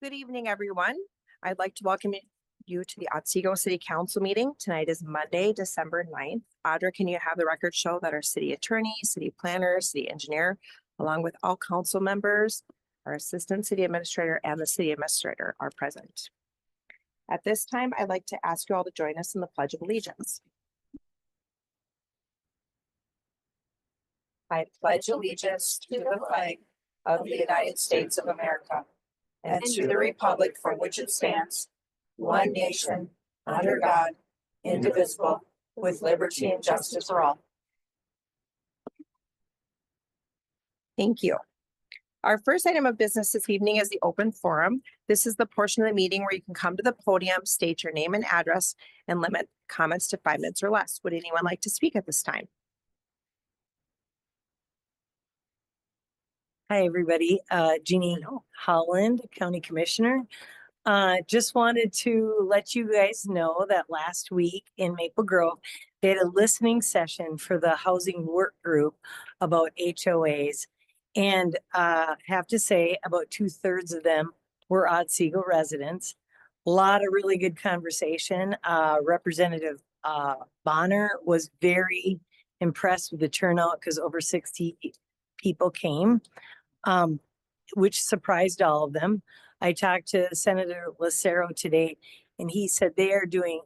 Good evening, everyone. I'd like to welcome you to the Otsego City Council meeting. Tonight is Monday, December 9th. Audra, can you have the record show that our city attorney, city planner, city engineer, along with all council members, our assistant city administrator, and the city administrator are present. At this time, I'd like to ask you all to join us in the Pledge of Allegiance. I pledge allegiance to the flag of the United States of America and to the republic for which it stands, one nation, under God, indivisible, with liberty and justice for all. Thank you. Our first item of business this evening is the open forum. This is the portion of the meeting where you can come to the podium, state your name and address, and limit comments to 5 minutes or less. Would anyone like to speak at this time? Hi, everybody. Jeannie Holland, County Commissioner. Just wanted to let you guys know that last week in Maple Grove, they had a listening session for the housing work group about HOAs. And have to say about 2/3 of them were Otsego residents. A lot of really good conversation. Representative Bonner was very impressed with the turnout because over 60 people came. Which surprised all of them. I talked to Senator Lucero today, and he said they are doing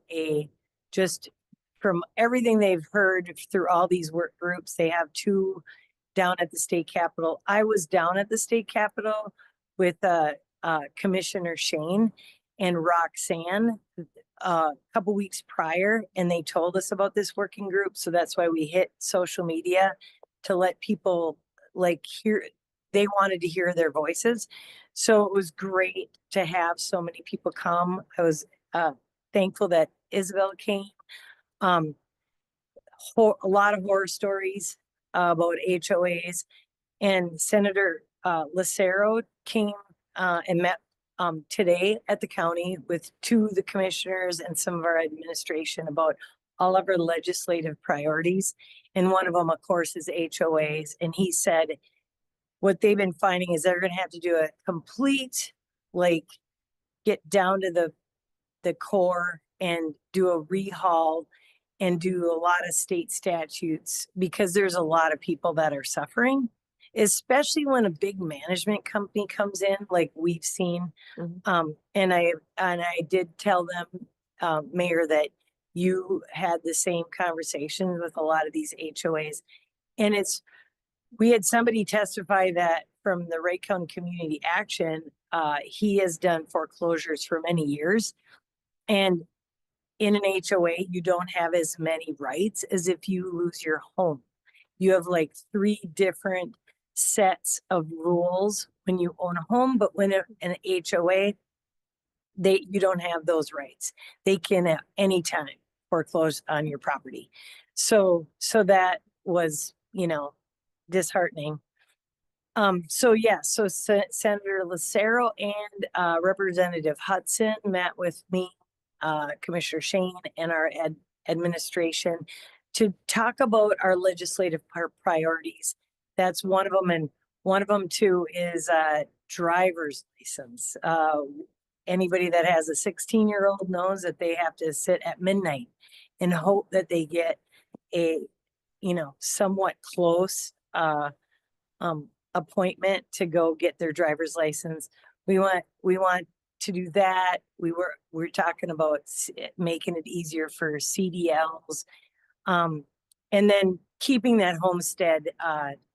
just from everything they've heard through all these work groups, they have 2 down at the state capitol. I was down at the state capitol with Commissioner Shane and Roxanne a couple weeks prior, and they told us about this working group. So that's why we hit social media to let people hear. They wanted to hear their voices. So it was great to have so many people come. I was thankful that Isabel came. A lot of horror stories about HOAs. And Senator Lucero came and met today at the county with 2 of the commissioners and some of our administration about all of our legislative priorities. And one of them, of course, is HOAs. And he said, what they've been finding is they're going to have to do a complete, get down to the core and do a rehaul and do a lot of state statutes because there's a lot of people that are suffering, especially when a big management company comes in, like we've seen. Mm-hmm. And I did tell them, Mayor, that you had the same conversations with a lot of these HOAs, and we had somebody testify that from the Wright County Community Action, he has done foreclosures for many years. And in an HOA, you don't have as many rights as if you lose your home. You have 3 different sets of rules when you own a home, but when an HOA, you don't have those rights. They can at any time foreclose on your property. So that was, disheartening. So Senator Lucero and Representative Hudson met with me, Commissioner Shane, and our administration to talk about our legislative priorities. That's one of them, and one of them too is driver's license. Anybody that has a 16-year-old knows that they have to sit at midnight and hope that they get a somewhat close appointment to go get their driver's license. We want to do that. We're talking about making it easier for CDLs, and then keeping that homestead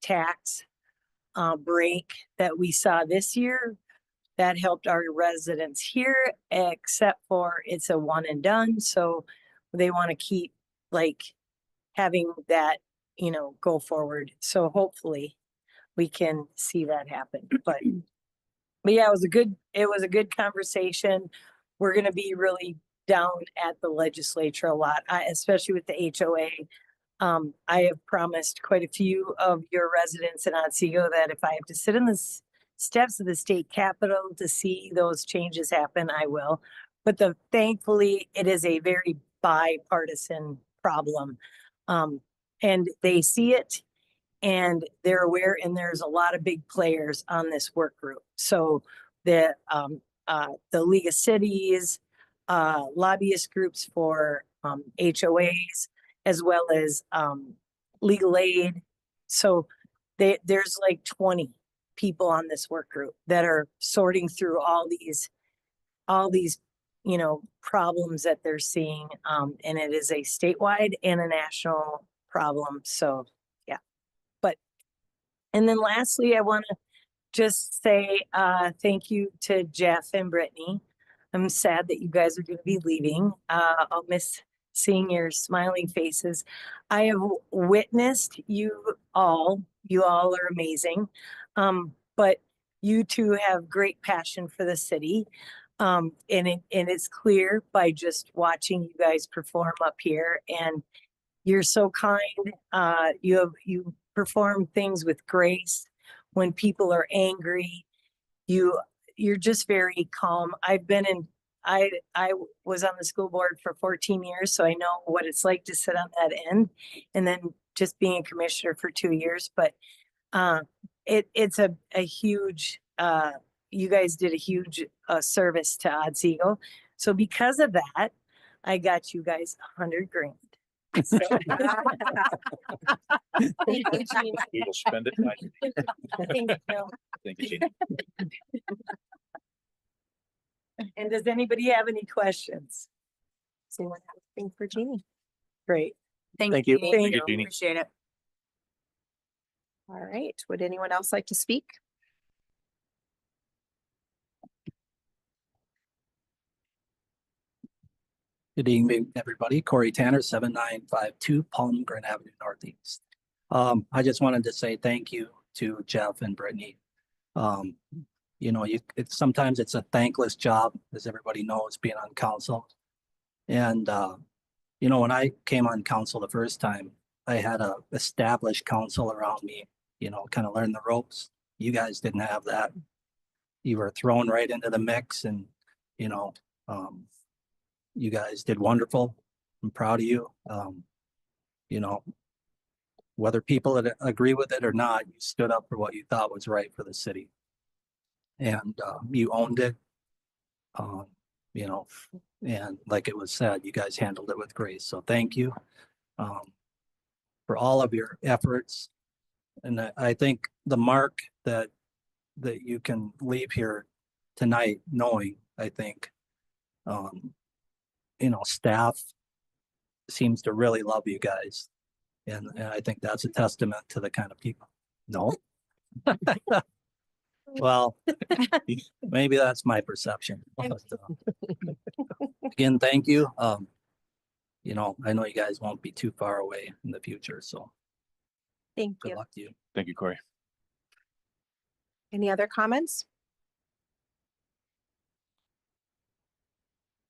tax break that we saw this year. That helped our residents here, except for it's a one and done. So they want to keep having that, go forward. So hopefully we can see that happen. But yeah, it was a good conversation. We're going to be really down at the legislature a lot, especially with the HOA. I have promised quite a few of your residents in Otsego that if I have to sit in the steps of the state capitol to see those changes happen, I will. But thankfully, it is a very bipartisan problem. And they see it and they're aware, and there's a lot of big players on this work group. So the the League of Cities, lobbyist groups for HOAs, as well as legal aid. So there's like 20 people on this work group that are sorting through all these, problems that they're seeing. And it is a statewide and a national problem. So, yeah. And then lastly, I want to just say thank you to Jeff and Brittany. I'm sad that you guys are going to be leaving. I'll miss seeing your smiling faces. I have witnessed you all. You all are amazing. But you two have great passion for the city. And it's clear by just watching you guys perform up here, and you're so kind. You perform things with grace. When people are angry, you're just very calm. I was on the school board for 14 years, so I know what it's like to sit on that end, and then just being a commissioner for 2 years. But it's a huge, you guys did a huge service to Otsego. So because of that, I got you guys $100,000. So, Thank you, Jean. We will spend it wisely. thank you. Thank you, Jean. And does anybody have any questions? Does anyone have anything for Jeannie? Great. Thank you. Thank you, Jeannie. Appreciate it. All right. Would anyone else like to speak? Good evening, everybody. Corey Tanner, 7952 Palmgren Avenue Northeast. I just wanted to say thank you to Jeff and Brittany. Sometimes it's a thankless job, as everybody knows, being on council. And, when I came on council the first time, I had a established council around me, kind of learn the ropes. You guys didn't have that. You were thrown right into the mix, and, you guys did wonderful. I'm proud of you. Whether people agree with it or not, you stood up for what you thought was right for the city. And you owned it. And like it was said, you guys handled it with grace. So thank you for all of your efforts. And I think the mark that you can leave here tonight knowing, I think, staff seems to really love you guys. And I think that's a testament to the kind of people. No. Well, maybe that's my perception. But, again, thank you. I know you guys won't be too far away in the future. So Thank good you. luck to you. Thank you, Corey. Any other comments?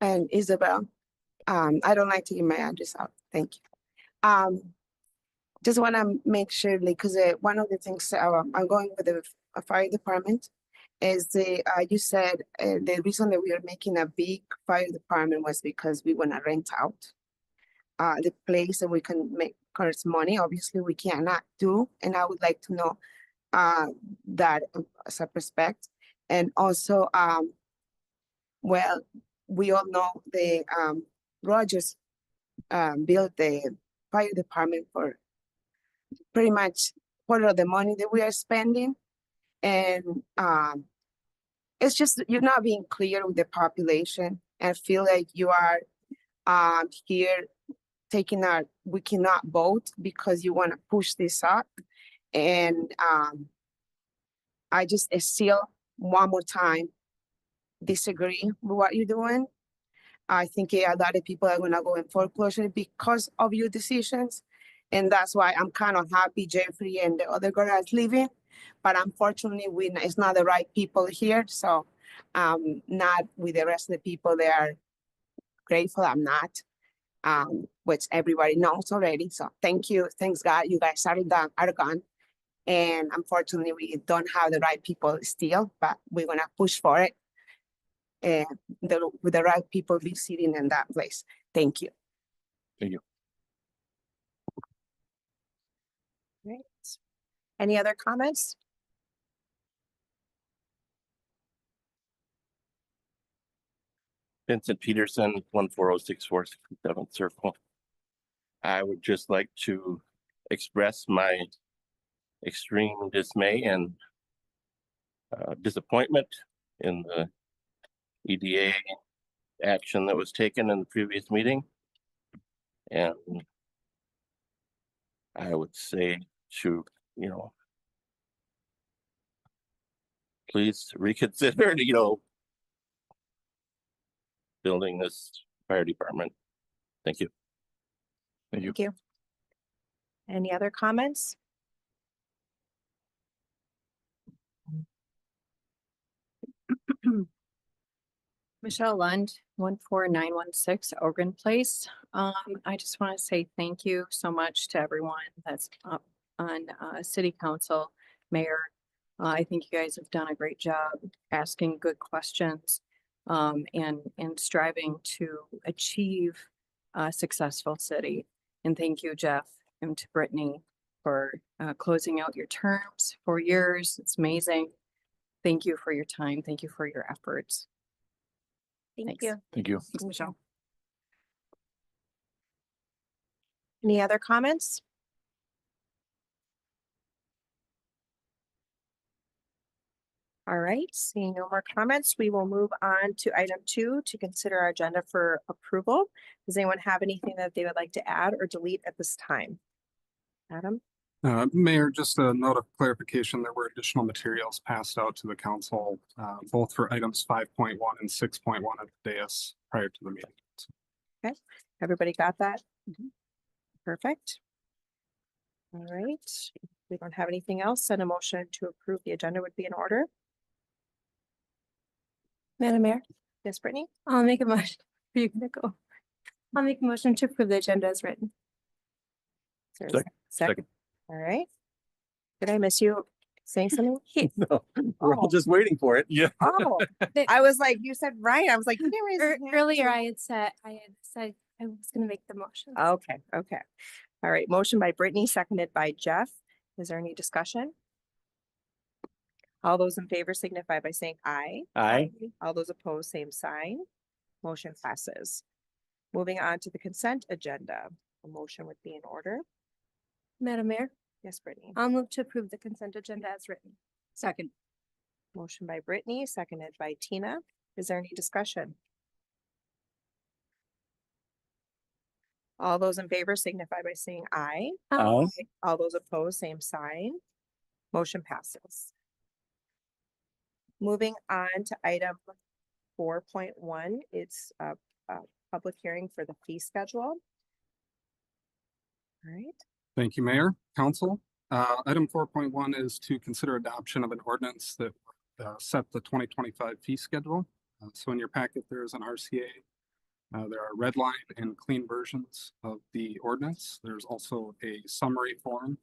And Isabel, I don't like to give my address out. Thank you. Just want to make sure, because one of the things I'm going with the fire department is you said the reason that we are making a big fire department was because we want to rent out the place that we can make current money. Obviously, we cannot do, and I would like to know that as a perspective. And also, well, we all know the Rogers built the fire department for pretty much part of the money that we are spending. And it's just, you're not being clear with the population, and feel like you are here taking we cannot vote because you want to push this up. And I just still one more time disagree with what you're doing. I think a lot of people are gonna go in foreclosure because of your decisions. And that's why I'm kind of happy Jeffrey and the other girl is leaving. But unfortunately, it's not the right people here. So not with the rest of the people. They are grateful I'm not, which everybody knows already. So thank you. Thanks God you guys are gone. And unfortunately, we don't have the right people still, but we're gonna push for it. And with the right people be sitting in that place. Thank you. Thank you. Right. Any other comments? Vincent Peterson, 1406467th Circle. I would just like to express my extreme dismay and disappointment in the EDA action that was taken in the previous meeting. And I would say to, please reconsider, building this fire department. Thank you. Thank you. Thank you. Any other comments? Michelle Lund, 14916 Oregon Place. I just want to say thank you so much to everyone that's up on city council, mayor. I think you guys have done a great job asking good questions and striving to achieve a successful city. And thank you, Jeff, and to Brittany for closing out your terms, 4 years. It's amazing. Thank you for your time. Thank you for your efforts. Thank Thanks. you. Thank you. Thanks, Michelle. Any other comments? All right, seeing no more comments, we will move on to item 2 to consider our agenda for approval. Does anyone have anything that they would like to add or delete at this time? Adam? Mayor, just a note of clarification, there were additional materials passed out to the council, both for items 5.1 and 6.1 at the dais prior to the meeting. Okay, everybody got that? Perfect. All right, if we don't have anything else, then a motion to approve the agenda would be in order. Madam Mayor, Yes, Brittany? I'll make a motion. You can go. I'll make a motion to approve the agenda as written. Is there a Second. All right. Did I miss you saying something? No, we're all just waiting for it. Yeah. Oh, I was like, you said right. I was like, you didn't raise your hand. Earlier, I had said I was gonna make the motion. Okay, okay. All right, motion by Brittany, seconded by Jeff. Is there any discussion? All those in favor signify by saying aye. Aye. All those opposed, same sign. Motion passes. Moving on to the consent agenda. A motion would be in order. Madam Mayor, Yes, Brittany. I'll move to approve the consent agenda as written. Second. Motion by Brittany, seconded by Tina. Is there any discussion? All those in favor signify by saying aye. Aye. All those opposed, same sign. Motion passes. Moving on to item 4.1, it's a public hearing for the fee schedule. All right, Thank you, Mayor, Council. Item 4.1 is to consider adoption of an ordinance that set the 2025 fee schedule. So in your packet, there is an RCA. There are red line and clean versions of the ordinance. There's also a summary form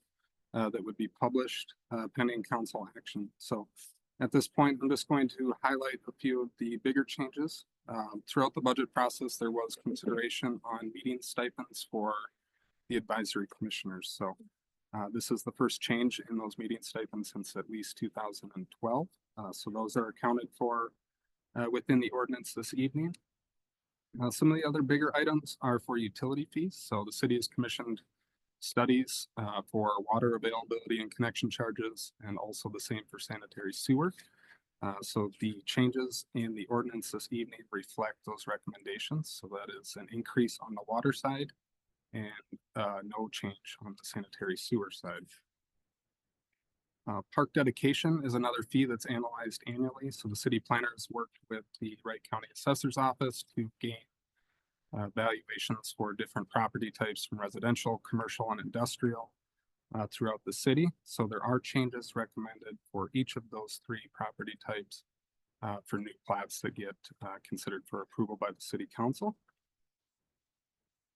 that would be published pending council action. So at this point, I'm just going to highlight a few of the bigger changes. Throughout the budget process, there was consideration on meeting stipends for the advisory commissioners. So this is the first change in those meeting stipends since at least 2012. So those are accounted for within the ordinance this evening. Some of the other bigger items are for utility fees. So the city has commissioned studies for water availability and connection charges, and also the same for sanitary sewer. So the changes in the ordinance this evening reflect those recommendations. So that is an increase on the water side and no change on the sanitary sewer side. Park dedication is another fee that's analyzed annually. So the city planners worked with the Wright County Assessor's Office to gain valuations for different property types from residential, commercial, and industrial throughout the city. So there are changes recommended for each of those 3 property types for new plats that get considered for approval by the city council.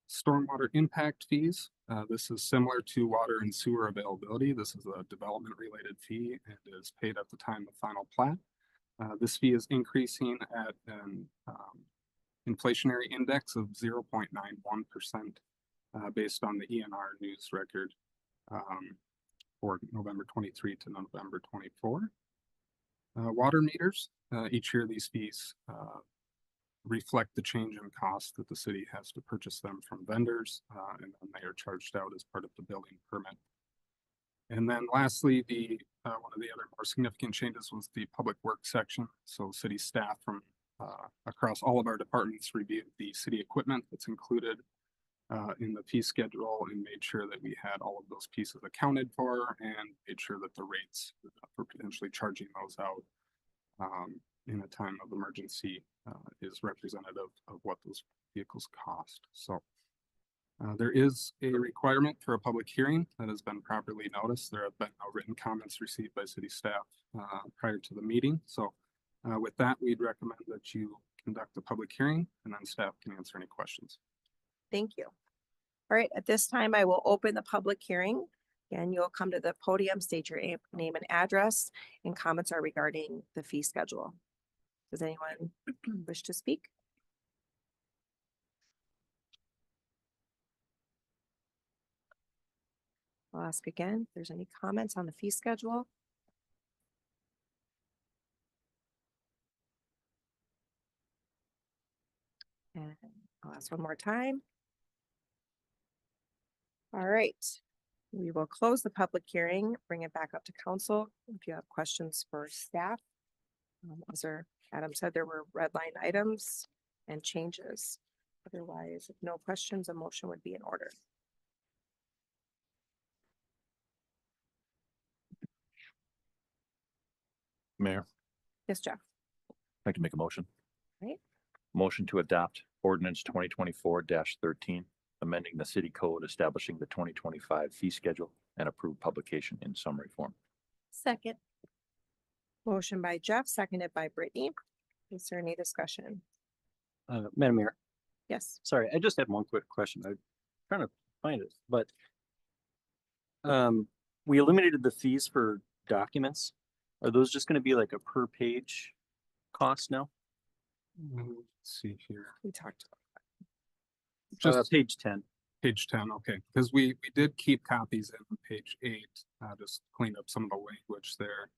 Stormwater impact fees. This is similar to water and sewer availability. This is a development related fee and is paid at the time of final plat. This fee is increasing at an inflationary index of 0.91% based on the ENR news record for November 23 to November 24. Water meters, each year these fees reflect the change in cost that the city has to purchase them from vendors, and then they are charged out as part of the building permit. And then lastly, one of the other more significant changes was the public works section. So city staff from across all of our departments reviewed the city equipment that's included in the fee schedule and made sure that we had all of those pieces accounted for and made sure that the rates for potentially charging those out in a time of emergency is representative of what those vehicles cost. So there is a requirement for a public hearing that has been properly noticed. There have been no written comments received by city staff prior to the meeting. So with that, we'd recommend that you conduct a public hearing and then staff can answer any questions. Thank you. All right, at this time, I will open the public hearing. And you'll come to the podium, state your name and address, and comments are regarding the fee schedule. Does anyone wish to speak? I'll ask again, if there's any comments on the fee schedule. And I'll ask one more time. All right, we will close the public hearing, bring it back up to council. If you have questions for staff. As Adam said, there were red line items and changes. Otherwise, if no questions, a motion would be in order. Mayor, Yes, Jeff. I'd like to make a motion. Right. Motion to adopt ordinance 2024-13, amending the city code establishing the 2025 fee schedule and approve publication in summary form. Second. Motion by Jeff, seconded by Brittany. Is there any discussion? Madam Mayor, Yes. sorry, I just had one quick question. I'm trying to find it, but we eliminated the fees for documents. Are those just gonna be like a per page cost now? Let's see here. We talked Just Page 10. page 10, okay, because we did keep copies in page 8, just cleaned up some of the language there.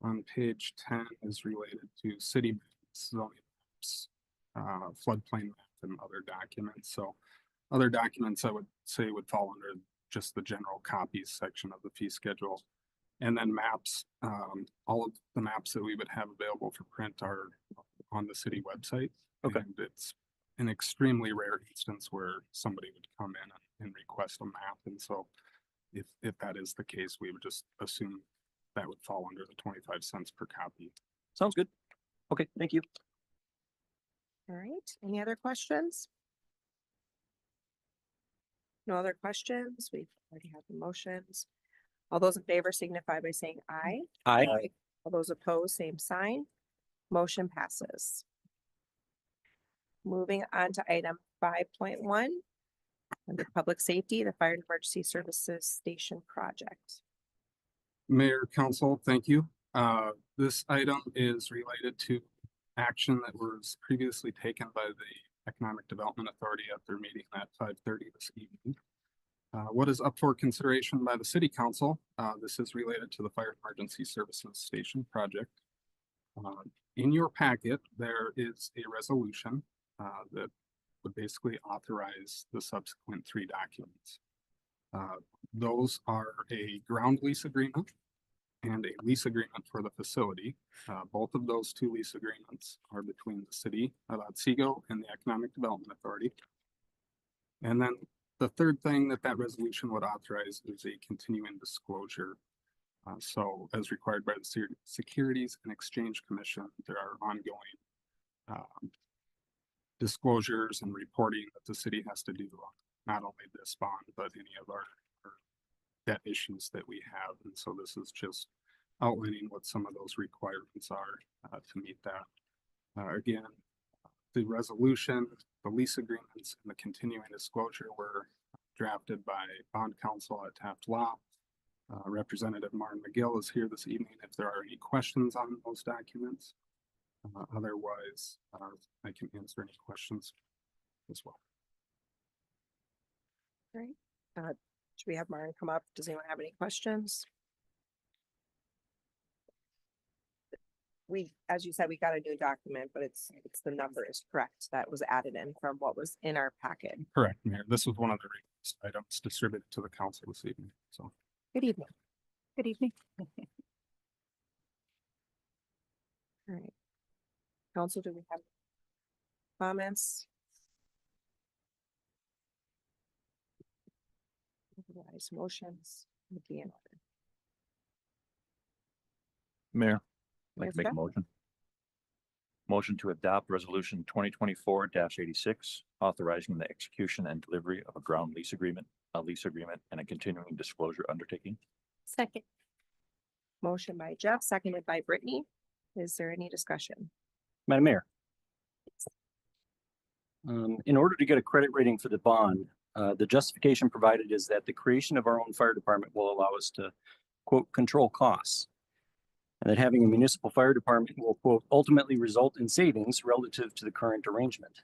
On page 10 is related to city maps, zoning maps, floodplain map and other documents. So other documents I would say would fall under just the general copies section of the fee schedule. And then maps, all of the maps that we would have available for print are on the city website. Okay. And it's an extremely rare instance where somebody would come in and request a map. And so if that is the case, we would just assume that would fall under the 25 cents per copy. Sounds good. Okay, thank you. All right, any other questions? No other questions? We've already had the motions. All those in favor signify by saying aye. Aye. All those opposed, same sign. Motion passes. Moving on to item 5.1. Under public safety, the fire and emergency services station project. Mayor, council, thank you. This item is related to action that was previously taken by the Economic Development Authority at their meeting at 5:30 this evening. What is up for consideration by the city council? This is related to the fire emergency services station project. In your packet, there is a resolution that would basically authorize the subsequent 3 documents. Those are a ground lease agreement and a lease agreement for the facility. Both of those 2 lease agreements are between the city of Otsego and the Economic Development Authority. And then the third thing that resolution would authorize is a continuing disclosure. So as required by the Securities and Exchange Commission, there are ongoing disclosures and reporting that the city has to do on not only this bond, but any of our debt issues that we have. And so this is just outlining what some of those requirements are to meet that. Again, the resolution, the lease agreements, and the continuing disclosure were drafted by bond counsel at Taft Law. Representative Martin McGill is here this evening if there are any questions on those documents. Otherwise, I can answer any questions as well. Right. Should we have Martin come up? Does anyone have any questions? we, as you said, we got a new document, but it's the number is correct. That was added in from what was in our packet. Correct, Mayor. This was one of the request items distributed to the council this evening, so. Good evening. Good evening. All right. Council, do we have comments? Otherwise, motions would be in order. Mayor, I'd like Mayor to make a Scott? motion. Motion to adopt resolution 2024-86, authorizing the execution and delivery of a ground lease agreement, and a continuing disclosure undertaking. Second. Motion by Jeff, seconded by Brittany. Is there any discussion? Madam Mayor. In order to get a credit rating for the bond, the justification provided is that the creation of our own fire department will allow us to, quote, control costs. And that having a municipal fire department will, quote, ultimately result in savings relative to the current arrangement.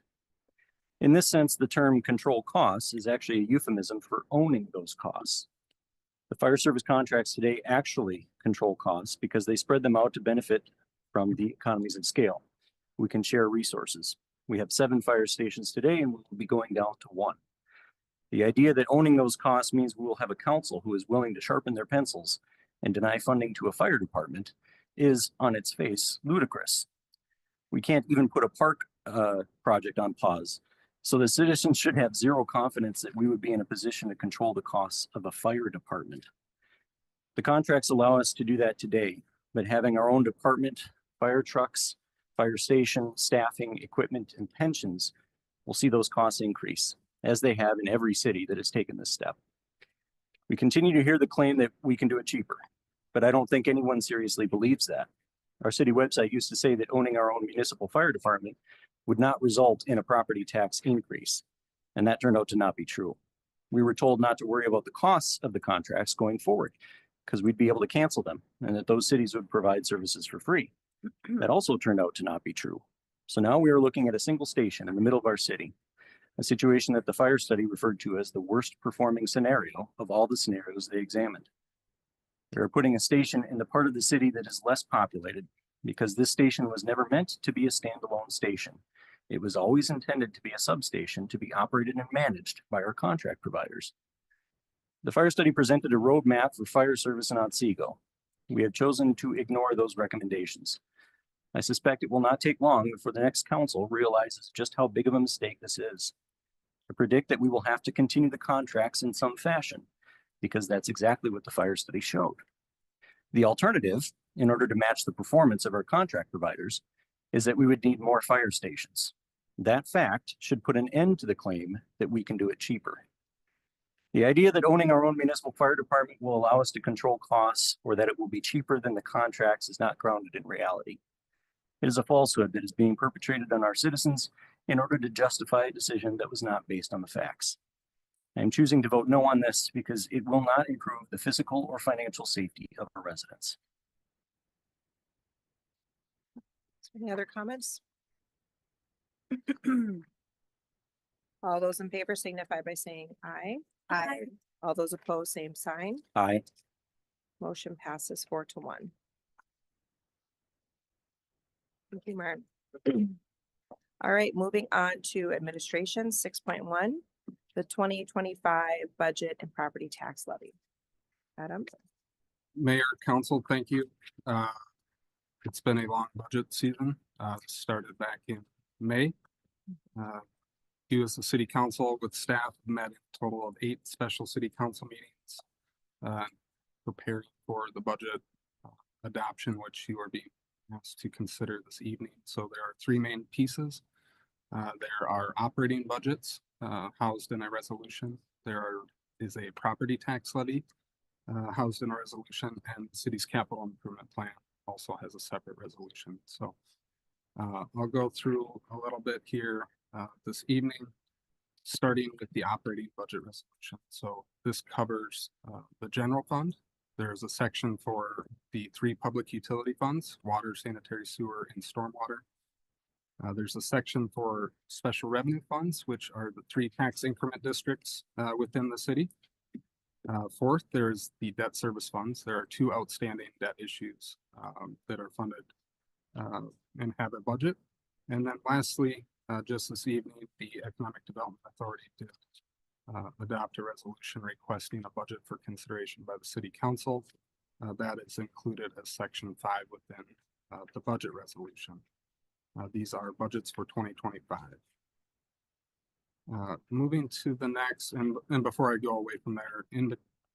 In this sense, the term control costs is actually a euphemism for owning those costs. The fire service contracts today actually control costs because they spread them out to benefit from the economies of scale. We can share resources. We have 7 fire stations today and we'll be going down to 1. The idea that owning those costs means we will have a council who is willing to sharpen their pencils and deny funding to a fire department is, on its face, ludicrous. We can't even put a park project on pause, so the citizens should have zero confidence that we would be in a position to control the costs of a fire department. The contracts allow us to do that today, but having our own department, fire trucks, fire station, staffing, equipment, and pensions will see those costs increase, as they have in every city that has taken this step. We continue to hear the claim that we can do it cheaper, but I don't think anyone seriously believes that. Our city website used to say that owning our own municipal fire department would not result in a property tax increase, and that turned out to not be true. We were told not to worry about the costs of the contracts going forward because we'd be able to cancel them and that those cities would provide services for free. That also turned out to not be true. So now we are looking at a single station in the middle of our city, a situation that the fire study referred to as the worst performing scenario of all the scenarios they examined. They're putting a station in the part of the city that is less populated because this station was never meant to be a standalone station. It was always intended to be a substation to be operated and managed by our contract providers. The fire study presented a roadmap for fire service in Otsego. We have chosen to ignore those recommendations. I suspect it will not take long before the next council realizes just how big of a mistake this is. I predict that we will have to continue the contracts in some fashion because that's exactly what the fire study showed. The alternative, in order to match the performance of our contract providers, is that we would need more fire stations. That fact should put an end to the claim that we can do it cheaper. The idea that owning our own municipal fire department will allow us to control costs or that it will be cheaper than the contracts is not grounded in reality. It is a falsehood that is being perpetrated on our citizens in order to justify a decision that was not based on the facts. I am choosing to vote no on this because it will not improve the physical or financial safety of our residents. Any other comments? All those in favor signify by saying aye. Aye. All those opposed, same sign. Aye. Motion passes 4-1. Thank you, Mark. All right, moving on to administration 6.1, the 2025 budget and property tax levy. Adam? Mayor, council, thank you. It's been a long budget season, started back in May. You as the city council with staff met a total of 8 special city council meetings, preparing for the budget adoption, which you are being asked to consider this evening. So there are 3 main pieces. There are operating budgets housed in a resolution. There is a property tax levy housed in a resolution, and the city's capital improvement plan also has a separate resolution. So I'll go through a little bit here this evening, starting with the operating budget resolution. So this covers the general fund. There's a section for the 3 public utility funds: water, sanitary sewer, and stormwater. There's a section for special revenue funds, which are the 3 tax increment districts within the city. Fourth, there's the debt service funds. There are 2 outstanding debt issues that are funded and have a budget. And then lastly, just this evening, the Economic Development Authority did adopt a resolution requesting a budget for consideration by the city council. That is included as section 5 within the budget resolution. These are budgets for 2025. Moving to the next, and before I go away from there,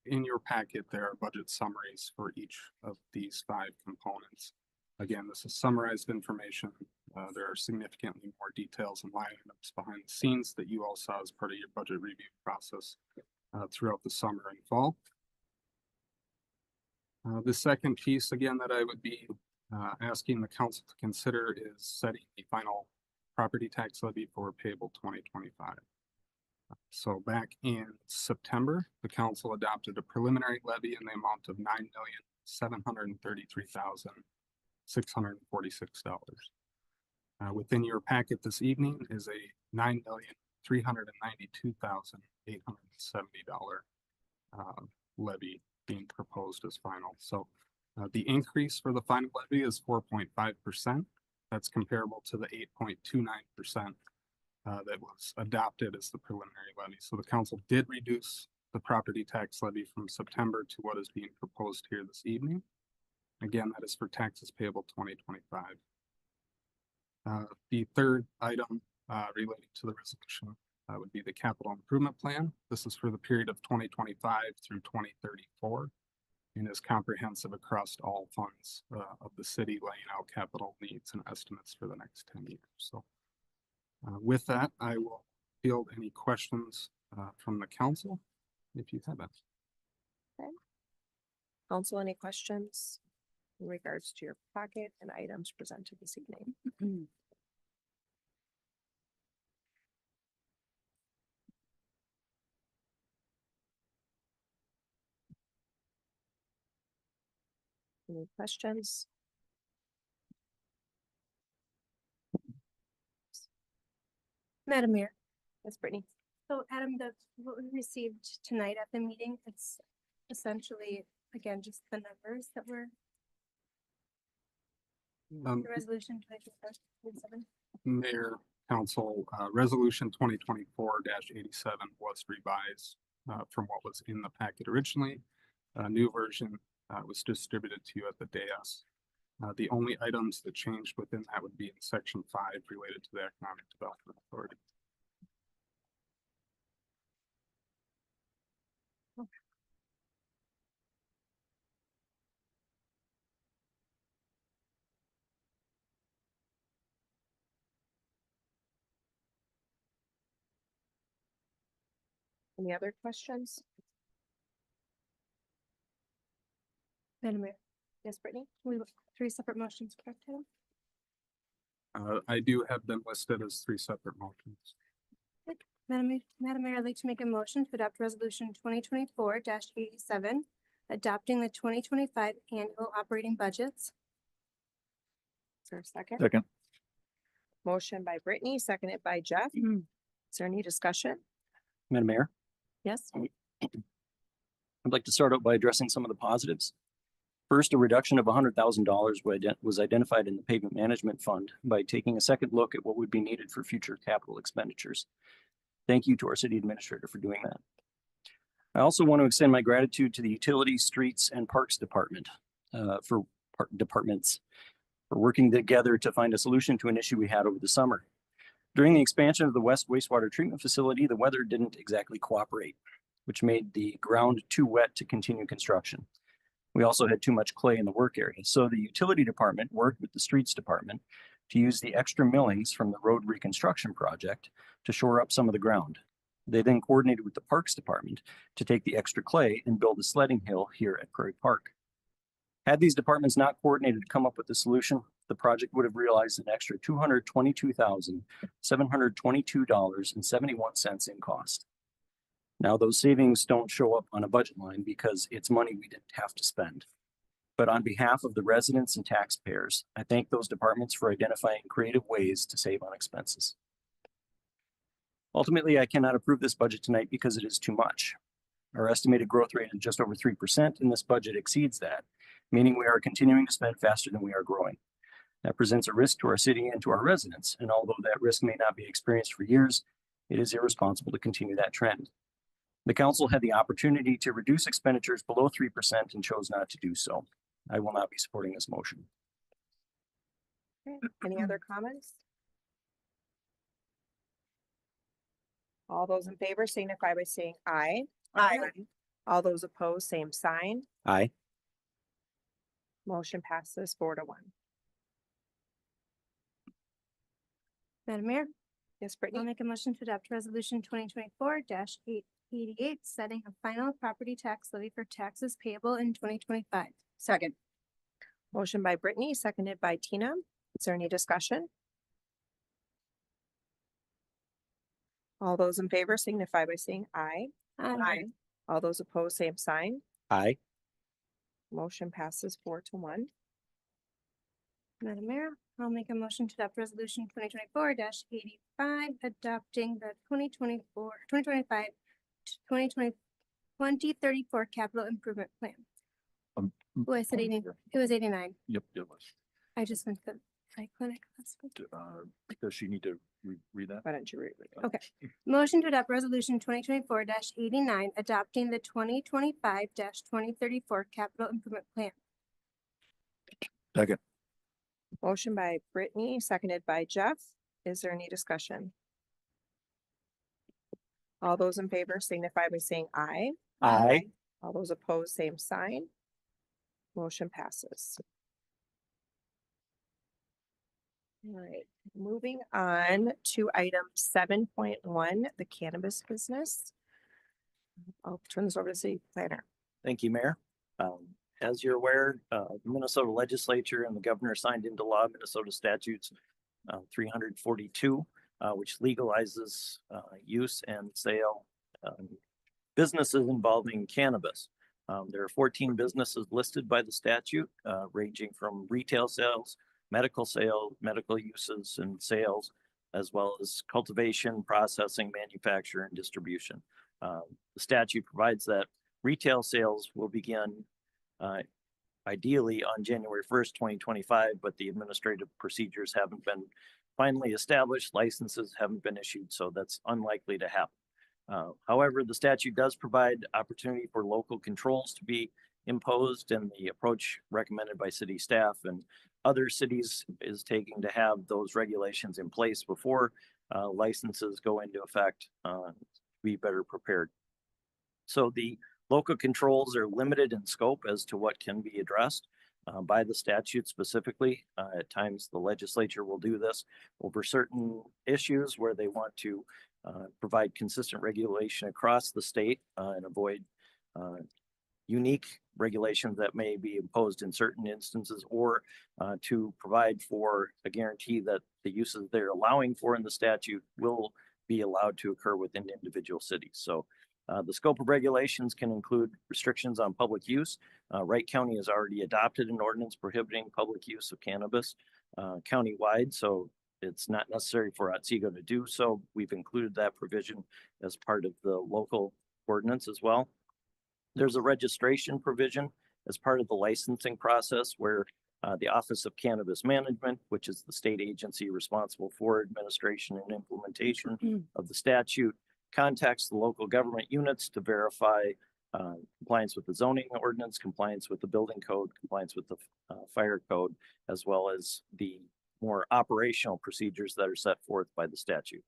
in your packet, there are budget summaries for each of these 5 components. Again, this is summarized information. There are significantly more details and line items behind the scenes that you all saw as part of your budget review process throughout the summer and fall. The second piece, again, that I would be asking the council to consider is setting the final property tax levy for payable 2025. So back in September, the council adopted a preliminary levy in the amount of $9,733,646. Within your packet this evening is a $9,392,870 levy being proposed as final. So the increase for the final levy is 4.5%. That's comparable to the 8.29% that was adopted as the preliminary levy. So the council did reduce the property tax levy from September to what is being proposed here this evening. Again, that is for taxes payable 2025. The third item relating to the resolution would be the capital improvement plan. This is for the period of 2025 through 2034 and is comprehensive across all funds of the city, laying out capital needs and estimates for the next 10 years. So with that, I will field any questions from the council if you have any. Okay. Council, any questions in regards to your packet and items presented this evening? Any questions? Madam Mayor, Yes, Brittany. so Adam, what we received tonight at the meeting, it's essentially, again, just the numbers that were the resolution 2024-27. Mayor, Council, Resolution 2024-87 was revised from what was in the packet originally. A new version was distributed to you at the dais. The only items that changed within that would be in section 5 related to the Economic Development Authority. Any other questions? Madam Mayor, Yes, Brittany. we have 3 separate motions, correct, Adam? I do have them listed as 3 separate motions. Madam Mayor, I'd like to make a motion to adopt resolution 2024-87, adopting the 2025 annual operating budgets. Is there a second? Second. Motion by Brittany, seconded by Jeff. Is there any discussion? Madam Mayor, Yes. I'd like to start out by addressing some of the positives. First, a reduction of $100,000 was identified in the pavement management fund by taking a second look at what would be needed for future capital expenditures. Thank you to our city administrator for doing that. I also want to extend my gratitude to the Utilities, Streets, and Parks Department for working together to find a solution to an issue we had over the summer. During the expansion of the West Wastewater Treatment Facility, the weather didn't exactly cooperate, which made the ground too wet to continue construction. We also had too much clay in the work area. So the utility department worked with the streets department to use the extra millings from the road reconstruction project to shore up some of the ground. They then coordinated with the parks department to take the extra clay and build a sledding hill here at Prairie Park. Had these departments not coordinated to come up with a solution, the project would have realized an extra $222,722.71 in cost. Now, those savings don't show up on a budget line because it's money we didn't have to spend. But on behalf of the residents and taxpayers, I thank those departments for identifying creative ways to save on expenses. Ultimately, I cannot approve this budget tonight because it is too much. Our estimated growth rate of just over 3% in this budget exceeds that, meaning we are continuing to spend faster than we are growing. That presents a risk to our city and to our residents, and although that risk may not be experienced for years, it is irresponsible to continue that trend. The council had the opportunity to reduce expenditures below 3% and chose not to do so. I will not be supporting this motion. Okay, any other comments? All those in favor signify by saying aye. Aye. All those opposed, same sign. Aye. Motion passes 4-1. Madam Mayor, Yes, I'll Brittany? make a motion to adopt resolution 2024-888, setting a final property tax levy for taxes payable in 2025. Second. Motion by Brittany, seconded by Tina. Is there any discussion? All those in favor signify by saying aye. All those opposed, same sign. Aye. Motion passes 4-1. Madam Mayor, I'll make a motion to adopt resolution 2024-85, adopting the 2025 2034 capital improvement plan. Oh, I said 80, it was 89. Yep, it was. I just went to the eye clinic last week. Does she need to read that? Why don't you read it? Okay. Motion to adopt resolution 2024-89, adopting the 2025-2034 capital improvement plan. Second. Motion by Brittany, seconded by Jeff. Is there any discussion? All those in favor signify by saying aye. Aye. All those opposed, same sign. Motion passes. All right, moving on to item 7.1, the cannabis business. I'll turn this over to city planner. Thank you, Mayor. As you're aware, the Minnesota legislature and the governor signed into law Minnesota statutes 342, which legalizes use and sale businesses involving cannabis. There are 14 businesses listed by the statute, ranging from retail sales, medical uses and sales, as well as cultivation, processing, manufacture, and distribution. The statute provides that retail sales will begin ideally on January 1st, 2025, but the administrative procedures haven't been finally established, licenses haven't been issued, so that's unlikely to happen. However, the statute does provide opportunity for local controls to be imposed, and the approach recommended by city staff and other cities is taking to have those regulations in place before licenses go into effect to be better prepared. So the local controls are limited in scope as to what can be addressed by the statute specifically. At times, the legislature will do this over certain issues where they want to provide consistent regulation across the state and avoid unique regulations that may be imposed in certain instances, or to provide for a guarantee that the uses they're allowing for in the statute will be allowed to occur within individual cities. So the scope of regulations can include restrictions on public use. Wright County has already adopted an ordinance prohibiting public use of cannabis countywide, so it's not necessary for Otsego to do so. We've included that provision as part of the local ordinance as well. There's a registration provision as part of the licensing process where the Office of Cannabis Management, which is the state agency responsible for administration and implementation of the statute, contacts the local government units to verify compliance with the zoning ordinance, compliance with the building code, compliance with the fire code, as well as the more operational procedures that are set forth by the statute.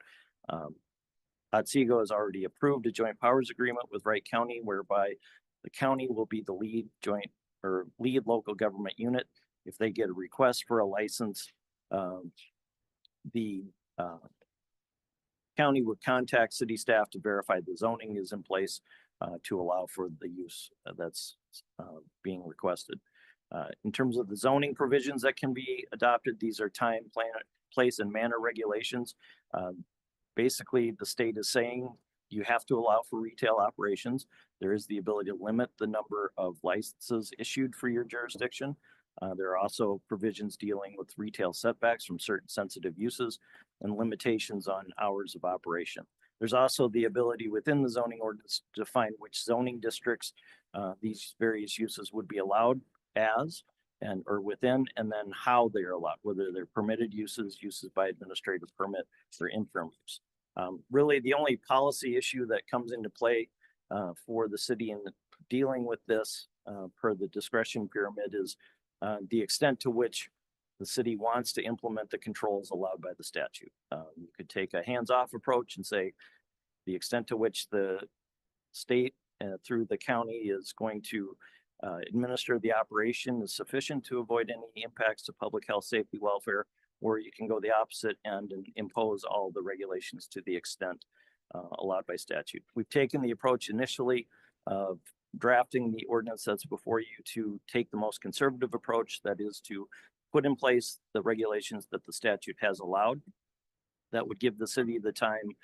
Otsego has already approved a joint powers agreement with Wright County, whereby the county will be the lead local government unit. If they get a request for a license, the county would contact city staff to verify the zoning is in place to allow for the use that's being requested. In terms of the zoning provisions that can be adopted, these are time, place, and manner regulations. Basically, the state is saying you have to allow for retail operations. There is the ability to limit the number of licenses issued for your jurisdiction. There are also provisions dealing with retail setbacks from certain sensitive uses and limitations on hours of operation. There's also the ability within the zoning ordinance to define which zoning districts these various uses would be allowed as. and or within, and then how they are allowed, whether they're permitted uses, uses by administrative permit, or interim use. Really, the only policy issue that comes into play for the city in dealing with this per the discretion pyramid is the extent to which the city wants to implement the controls allowed by the statute. You could take a hands-off approach and say the extent to which the state through the county is going to administer the operation is sufficient to avoid any impacts to public health, safety, welfare, or you can go the opposite end and impose all the regulations to the extent allowed by statute. We've taken the approach initially of drafting the ordinance that's before you to take the most conservative approach, that is to put in place the regulations that the statute has allowed. That would give the city the time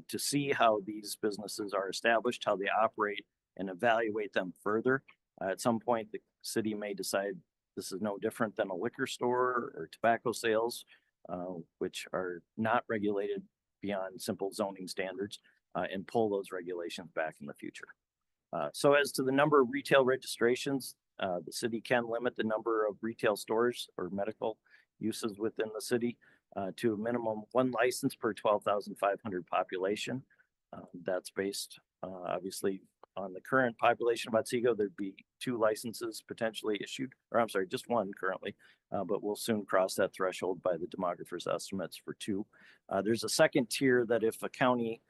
to see how these businesses are established, how they operate, and evaluate them further. At some point, the city may decide this is no different than a liquor store or tobacco sales, which are not regulated beyond simple zoning standards, and pull those regulations back in the future. So as to the number of retail registrations, the city can limit the number of retail stores or medical uses within the city to a minimum 1 license per 12,500 population. That's based obviously on the current population of Otsego. There'd be 2 licenses potentially issued, or I'm sorry, just 1 currently, but we'll soon cross that threshold by the demographer's estimates for 2. There's a second tier that if a county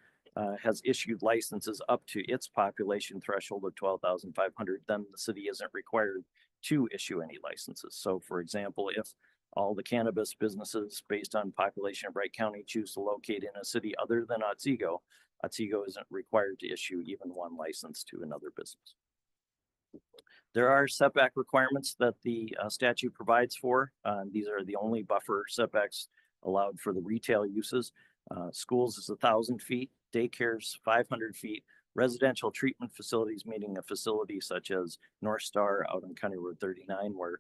has issued licenses up to its population threshold of 12,500, then the city isn't required to issue any licenses. So for example, if all the cannabis businesses based on population of Wright County choose to locate in a city other than Otsego, Otsego isn't required to issue even 1 license to another business. There are setback requirements that the statute provides for. These are the only buffer setbacks allowed for the retail uses. Schools is 1,000 feet, daycares 500 feet, residential treatment facilities, meaning a facility such as North Star out on County Road 39, where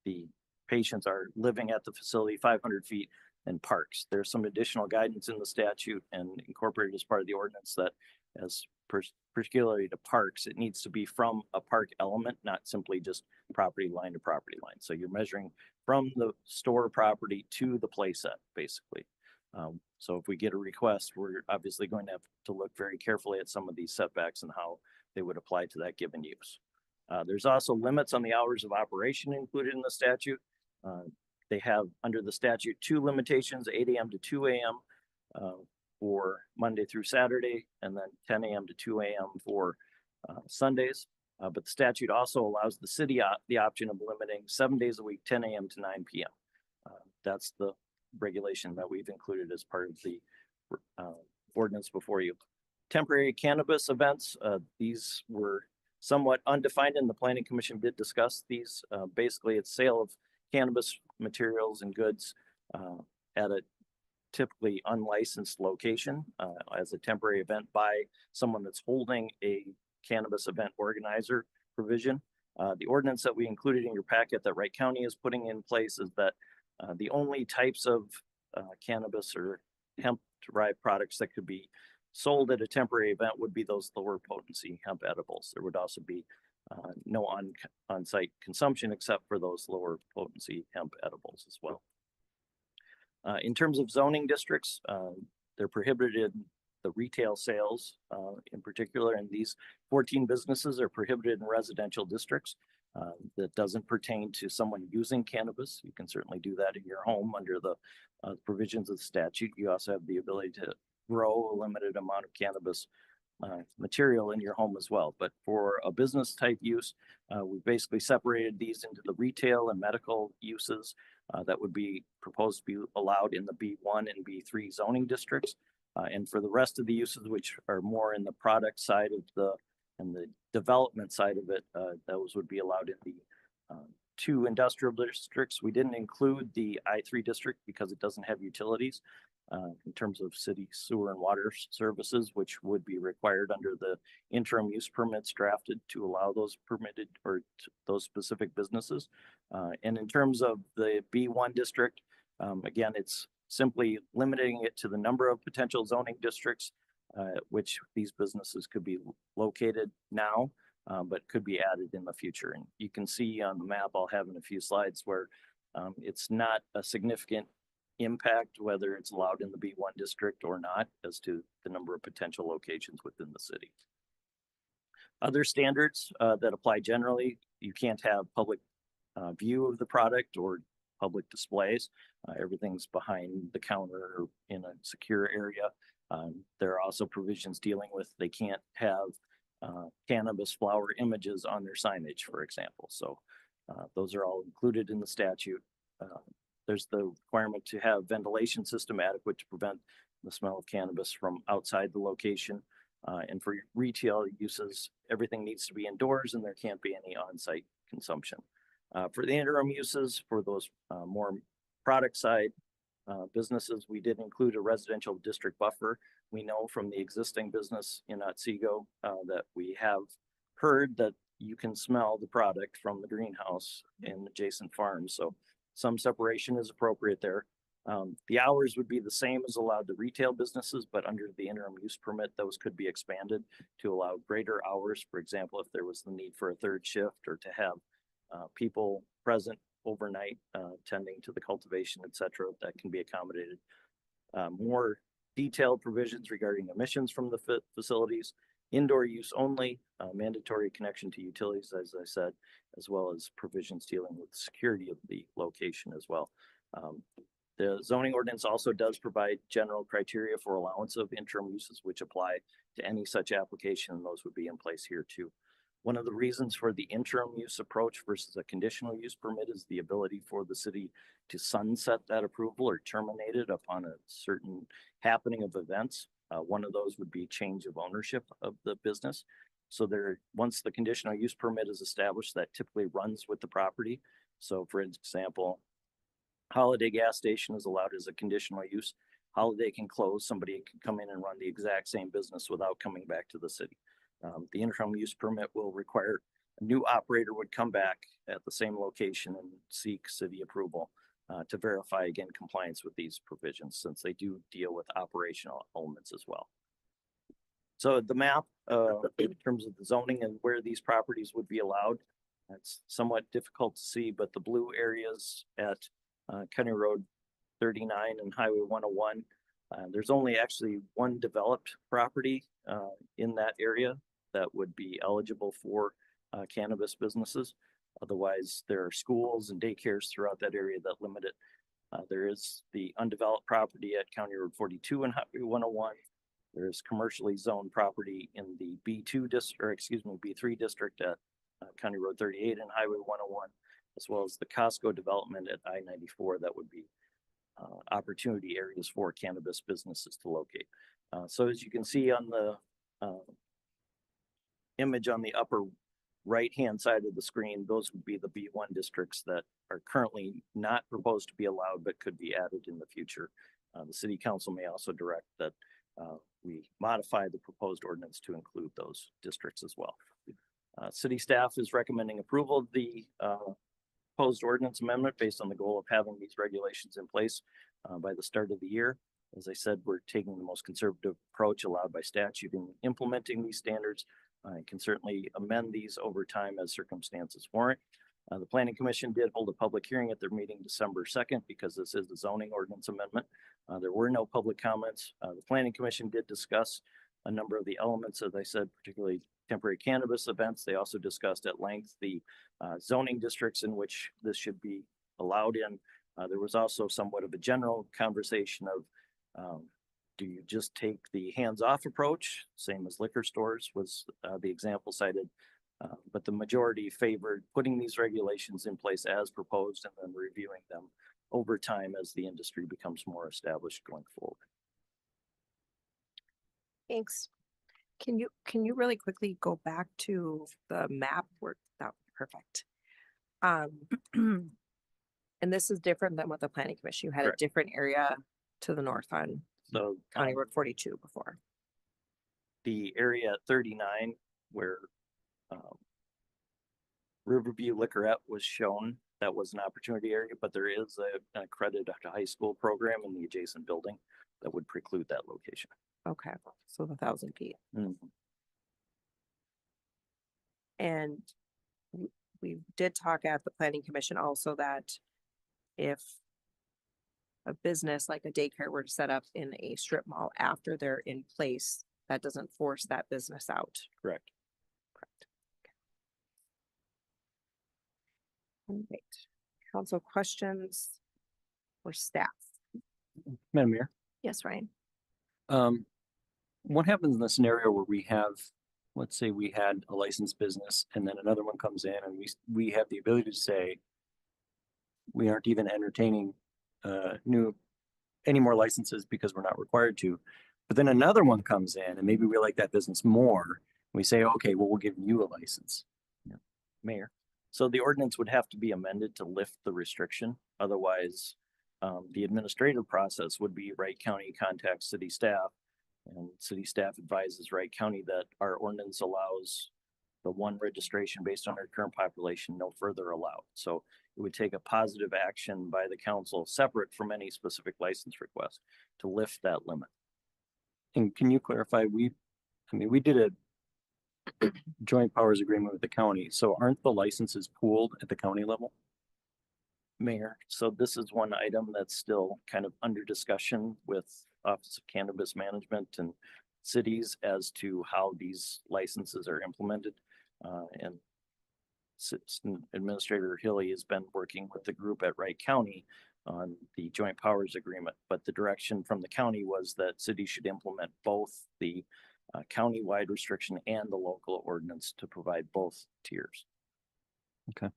the patients are living at the facility 500 feet, and parks. There's some additional guidance in the statute and incorporated as part of the ordinance that as particularly to parks, it needs to be from a park element, not simply just property line to property line. So you're measuring from the store property to the play set, basically. So if we get a request, we're obviously going to have to look very carefully at some of these setbacks and how they would apply to that given use. There's also limits on the hours of operation included in the statute. They have under the statute 2 limitations, 8 a.m. to 2 a.m. For Monday through Saturday, and then 10 a.m. to 2 a.m. for Sundays. But the statute also allows the city the option of limiting 7 days a week, 10 a.m. to 9 p.m. That's the regulation that we've included as part of the ordinance before you. Temporary cannabis events, these were somewhat undefined, and the Planning Commission did discuss these. Basically, it's sale of cannabis materials and goods at a typically unlicensed location as a temporary event by someone that's holding a cannabis event organizer provision. The ordinance that we included in your packet that Wright County is putting in place is that the only types of cannabis or hemp-derived products that could be sold at a temporary event would be those lower potency hemp edibles. There would also be no on-site consumption except for those lower potency hemp edibles as well. In terms of zoning districts, they're prohibited the retail sales in particular, and these 14 businesses are prohibited in residential districts. That doesn't pertain to someone using cannabis. You can certainly do that in your home under the provisions of the statute. You also have the ability to grow a limited amount of cannabis material in your home as well. But for a business type use, we basically separated these into the retail and medical uses that would be proposed to be allowed in the B1 and B3 zoning districts. And for the rest of the uses, which are more in the product side of the development side of it, those would be allowed in the 2 industrial districts. We didn't include the I3 district because it doesn't have utilities in terms of city sewer and water services, which would be required under the interim use permits drafted to allow those permitted or those specific businesses. And in terms of the B1 district, again, it's simply limiting it to the number of potential zoning districts which these businesses could be located now. but could be added in the future. And you can see on the map, I'll have in a few slides where it's not a significant impact whether it's allowed in the B1 district or not as to the number of potential locations within the city. Other standards that apply generally, you can't have public view of the product or public displays. Everything's behind the counter or in a secure area. There are also provisions dealing with they can't have cannabis flower images on their signage, for example. So those are all included in the statute. There's the requirement to have ventilation system adequate to prevent the smell of cannabis from outside the location. And for retail uses, everything needs to be indoors and there can't be any on-site consumption. For the interim uses, for those more product side businesses, we did include a residential district buffer. We know from the existing business in Otsego that we have heard that you can smell the product from the greenhouse in adjacent farms. So some separation is appropriate there. The hours would be the same as allowed to retail businesses, but under the interim use permit, those could be expanded to allow greater hours. For example, if there was the need for a third shift or to have people present overnight tending to the cultivation, etc., that can be accommodated. More detailed provisions regarding emissions from the facilities, indoor use only, mandatory connection to utilities, as I said, as well as provisions dealing with security of the location as well. The zoning ordinance also does provide general criteria for allowance of interim uses, which apply to any such application, and those would be in place here too. One of the reasons for the interim use approach versus a conditional use permit is the ability for the city to sunset that approval or terminate it upon a certain happening of events. One of those would be change of ownership of the business. So once the conditional use permit is established, that typically runs with the property. So for example, Holiday gas station is allowed as a conditional use. Holiday can close, somebody can come in and run the exact same business without coming back to the city. The interim use permit will require a new operator would come back at the same location and seek city approval to verify again compliance with these provisions, since they do deal with operational elements as well. So the map in terms of the zoning and where these properties would be allowed, it's somewhat difficult to see, but the blue areas at County Road 39 and Highway 101, there's only actually one developed property in that area that would be eligible for cannabis businesses. Otherwise, there are schools and daycares throughout that area that limit it. There is the undeveloped property at County Road 42 and Highway 101. There's commercially zoned property in the B2 district, or excuse me, B3 district at County Road 38 and Highway 101, as well as the Costco development at I-94 that would be opportunity areas for cannabis businesses to locate. So as you can see on the image on the upper right-hand side of the screen, those would be the B1 districts that are currently not proposed to be allowed, but could be added in the future. The city council may also direct that we modify the proposed ordinance to include those districts as well. City staff is recommending approval of the proposed ordinance amendment based on the goal of having these regulations in place by the start of the year. As I said, we're taking the most conservative approach allowed by statute in implementing these standards. I can certainly amend these over time as circumstances warrant. The Planning Commission did hold a public hearing at their meeting December 2nd because this is the zoning ordinance amendment. There were no public comments. The Planning Commission did discuss a number of the elements, as I said, particularly temporary cannabis events. They also discussed at length the zoning districts in which this should be allowed in. There was also somewhat of a general conversation of do you just take the hands-off approach, same as liquor stores was the example cited, but the majority favored putting these regulations in place as proposed and then reviewing them over time as the industry becomes more established going forward. Thanks. Can you really quickly go back to the map where that perfect? And this is different than what the Planning Commission, you had Correct. a different area to the north on So County Road 42 before. the area at 39 where Riverview Liquorette was shown, that was an opportunity area, but there is an accredited high school program in the adjacent building that would preclude that location. Okay, so the 1,000 feet. Mhm. And we did talk at the planning commission also that if a business like a daycare were to set up in a strip mall after they're in place, that doesn't force that business out. Correct. Correct. All right. Council questions or staff? Madam Mayor, Yes, Ryan. what happens in the scenario where we have, let's say we had a licensed business and then another one comes in and we have the ability to say, we aren't even entertaining any more licenses because we're not required to. But then another one comes in and maybe we like that business more. We say, okay, well, we'll give you a license. Yeah. Mayor. So the ordinance would have to be amended to lift the restriction. Otherwise, the administrative process would be Wright County contacts city staff, and city staff advises Wright County that our ordinance allows the one registration based on our current population, no further allowed. So it would take a positive action by the council separate from any specific license request to lift that limit. And can you clarify, we did a joint powers agreement with the county. So aren't the licenses pooled at the county level? Mayor, so this is one item that's still kind of under discussion with Office of Cannabis Management and cities as to how these licenses are implemented. And Administrator Hilly has been working with the group at Wright County on the joint powers agreement, but the direction from the county was that cities should implement both the county-wide restriction and the local ordinance to provide both tiers. Okay.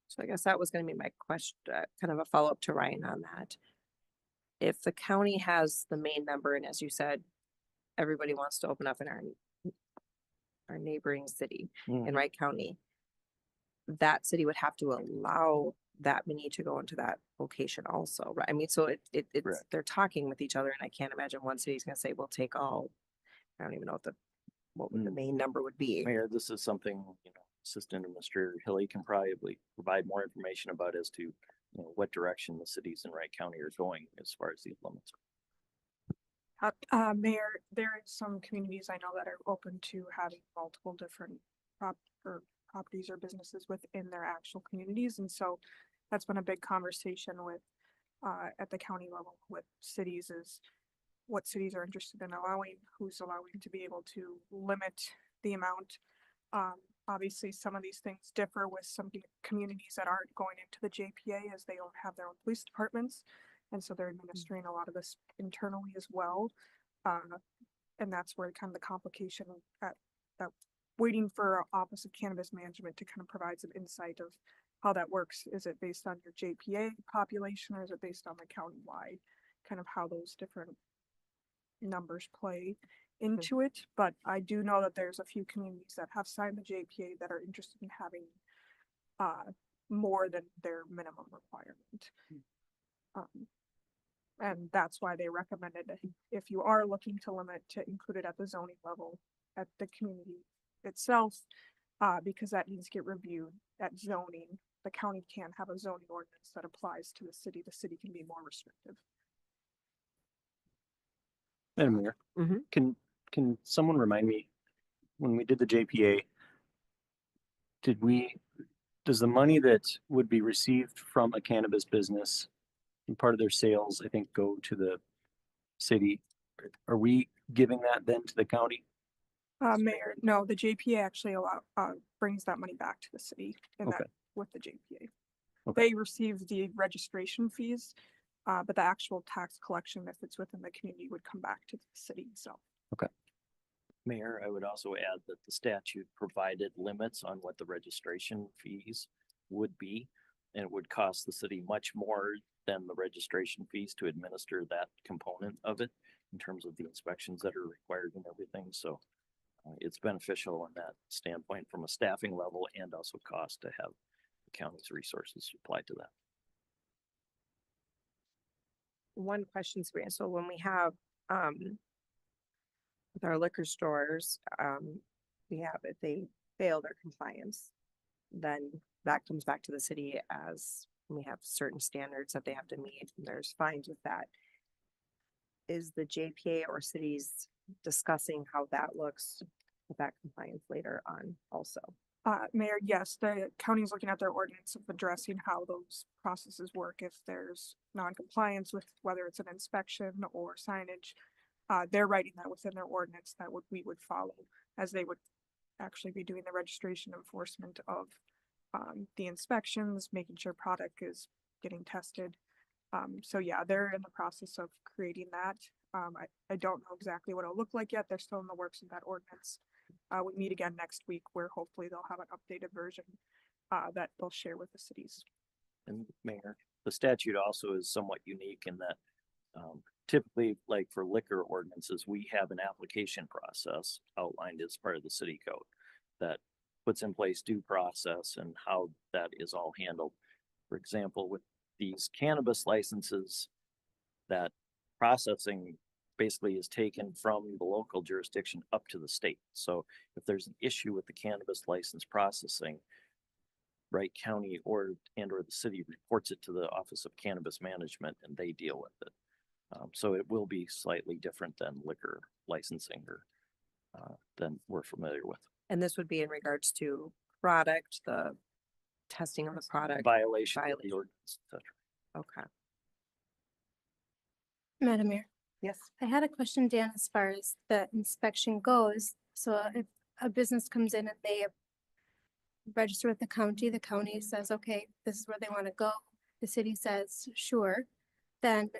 So I guess that was going to be my question, kind of a follow-up to Ryan on that. If the county has the main number, and as you said, everybody wants to open up in our neighboring city in Wright County, that city would have to allow that many to go into that location also, right? I mean, so it's Correct. they're talking with each other, and I can't imagine one city's going to say, we'll take all. I don't even know what the main number would be. Mayor, this is something, Assistant Administrator Hilly can probably provide more information about as to what direction the cities in Wright County are going as far as these limits. Mayor, there are some communities I know that are open to having multiple different properties or businesses within their actual communities. And so that's been a big conversation with at the county level with cities, is what cities are interested in allowing, who's allowing to be able to limit the amount. Obviously, some of these things differ with some communities that aren't going into the JPA, as they don't have their own police departments. And so they're administering a lot of this internally as well. And that's where kind of the complication at waiting for Office of Cannabis Management to kind of provide some insight of how that works. Is it based on your JPA population, or is it based on the county-wide, kind of how those different numbers play into it? But I do know that there's a few communities that have signed the JPA that are interested in having more than their minimum requirement. And that's why they recommended, if you are looking to limit, to include it at the zoning level at the community itself, because that needs to get reviewed at zoning. The county can have a zoning ordinance that applies to the city. The city can be more restrictive. Madam Mayor, can someone remind me, when we did the JPA, does the money that would be received from a cannabis business and part of their sales, I think, go to the city? Are we giving that then to the county? Mayor, no, the JPA actually brings that money back to the city with the JPA. Okay. They receive the registration fees, but the actual tax collection, if it's within the community, would come back to the city itself. Okay. Mayor, I would also add that the statute provided limits on what the registration fees would be, and it would cost the city much more than the registration fees to administer that component of it in terms of the inspections that are required and everything. So it's beneficial in that standpoint from a staffing level and also cost to have the county's resources applied to that. One question, Sabrina. So when we have with our liquor stores, we have, if they fail their compliance, then that comes back to the city, as we have certain standards that they have to meet, and there's fines with that. Is the JPA or cities discussing how that looks with that compliance later on also. Mayor, yes, the county is looking at their ordinance of addressing how those processes work. If there's non-compliance with whether it's an inspection or signage, they're writing that within their ordinance that we would follow, as they would actually be doing the registration enforcement of the inspections, making sure product is getting tested. So yeah, they're in the process of creating that. I don't know exactly what it'll look like yet. They're still in the works of that ordinance. We meet again next week where hopefully they'll have an updated version that they'll share with the cities. And Mayor, the statute also is somewhat unique in that typically, like for liquor ordinances, we have an application process outlined as part of the city code that puts in place due process and how that is all handled. For example, with these cannabis licenses, that processing basically is taken from the local jurisdiction up to the state. So if there's an issue with the cannabis license processing, Wright County or the city reports it to the Office of Cannabis Management and they deal with it. So it will be slightly different than liquor licensing or than we're familiar with. And this would be in regards to product, the testing of the product. Violation of the Violation. ordinance, et cetera. Okay. Madam Mayor, Yes. I had a question, Dan, as far as the inspection goes. So if a business comes in and they register with the county says, okay, this is where they want to go. The city says, sure. Then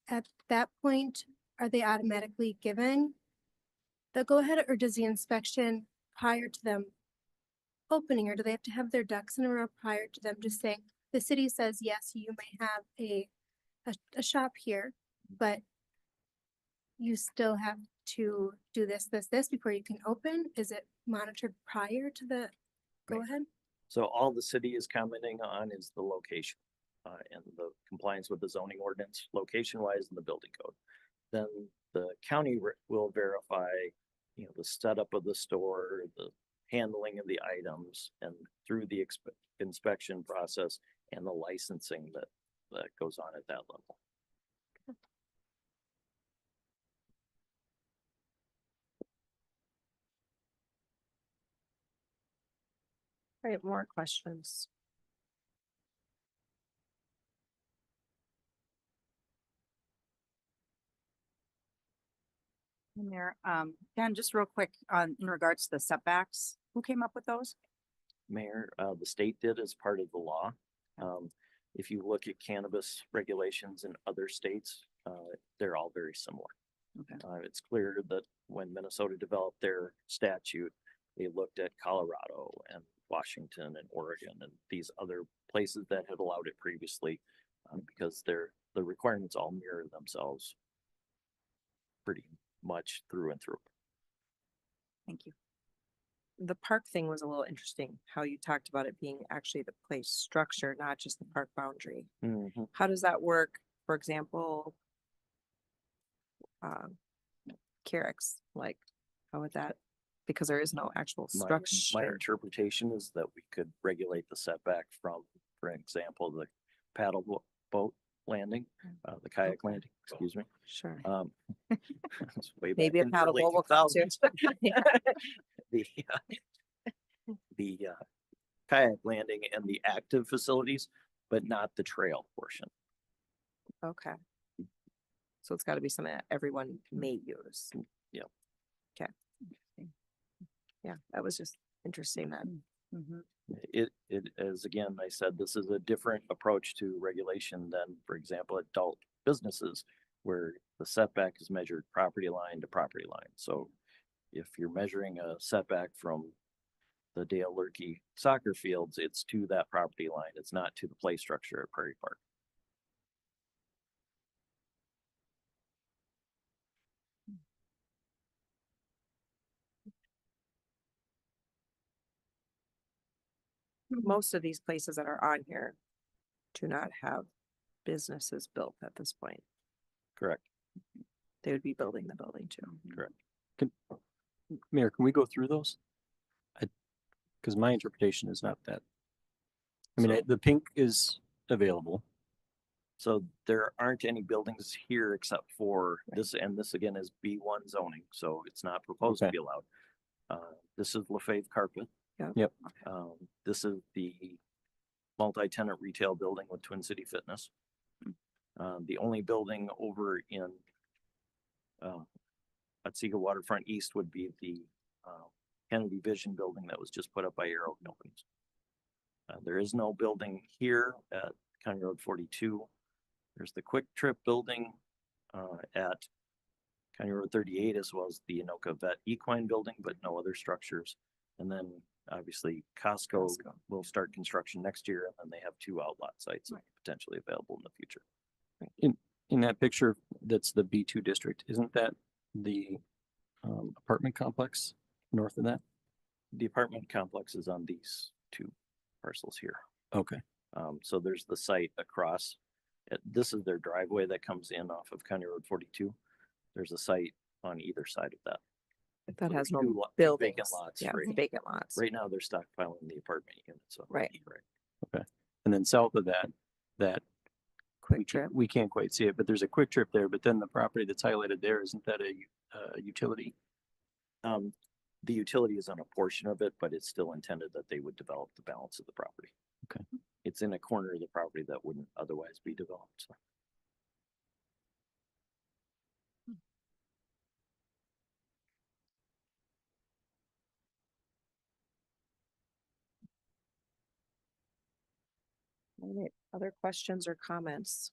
at that point, are they automatically given the go ahead, or does the inspection prior to them opening, or do they have to have their ducks in a row prior to them just saying, the city says, yes, you may have a shop here, but you still have to do this before you can open? Is it monitored prior to the go ahead? So all the city is commenting on is the location and the compliance with the zoning ordinance, location wise in the building code. Then the county will verify, the setup of the store, the handling of the items, and through the inspection process and the licensing that goes on at that level. All right, more questions. Mayor, Dan, just real quick, in regards to the setbacks, who came up with those? Mayor, the state did as part of the law. If you look at cannabis regulations in other states, they're all very similar. Okay. It's clear that when Minnesota developed their statute, they looked at Colorado and Washington and Oregon and these other places that had allowed it previously, because the requirements all mirror themselves pretty much through and through. Thank you. The park thing was a little interesting, how you talked about it being actually the place structure, not just the park boundary. How does that work? For example, Carrick's, like, how would that, because there is no actual My structure. interpretation is that we could regulate the setback from, for example, the paddle boat landing, the kayak landing, excuse me. Sure. It's way back Maybe a in the paddle early boat will come too. 2000s. The kayak landing and the active facilities, but not the trail portion. Okay. So it's gotta be something that everyone may use. Yep. Okay. Yeah, that was just interesting that. Mhm. It is, again, I said, this is a different approach to regulation than, for example, adult businesses where the setback is measured property line to property line. So if you're measuring a setback from the Dale Lurkey soccer fields, it's to that property line. It's not to the play structure at Prairie Park. Most of these places that are on here do not have businesses built at this point. Correct. They would be building the building too. Correct. Mayor, can we go through those? Because my interpretation is not that. I mean, So- the pink is available. So there aren't any buildings here except for this, and this again is B1 zoning, so it's not proposed to Okay. be allowed. This is LaFave Carpet. Yeah. Yep. This is the multi-tenant retail building with Twin City Fitness. The only building over in Otsego Waterfront East would be the Kennedy Vision building that was just put up by Aero Companies. There is no building here at County Road 42. There's the Quick Trip building at County Road 38, as well as the Anoka Vet Equine building, but no other structures. And then obviously Costco will start construction next year, and then they have 2 outlot sites potentially available in the future. In that picture, that's the B2 district. Isn't that the apartment complex north of that? The apartment complex is on these 2 parcels here. Okay. So there's the site across. This is their driveway that comes in off of County Road 42. There's a site on either side of that. That has Two no vacant buildings. lots. Yeah, Right, vacant lots. right now they're stockpiling the apartment units. So Right. And then south of that Quick Trip. we can't quite see it, but there's a Quick Trip there. But then the property that's highlighted there, isn't that a utility? The utility is on a portion of it, but it's still intended that they would develop the balance of the property. Okay. It's in a corner of the property that wouldn't otherwise be developed. So. All right, other questions or comments?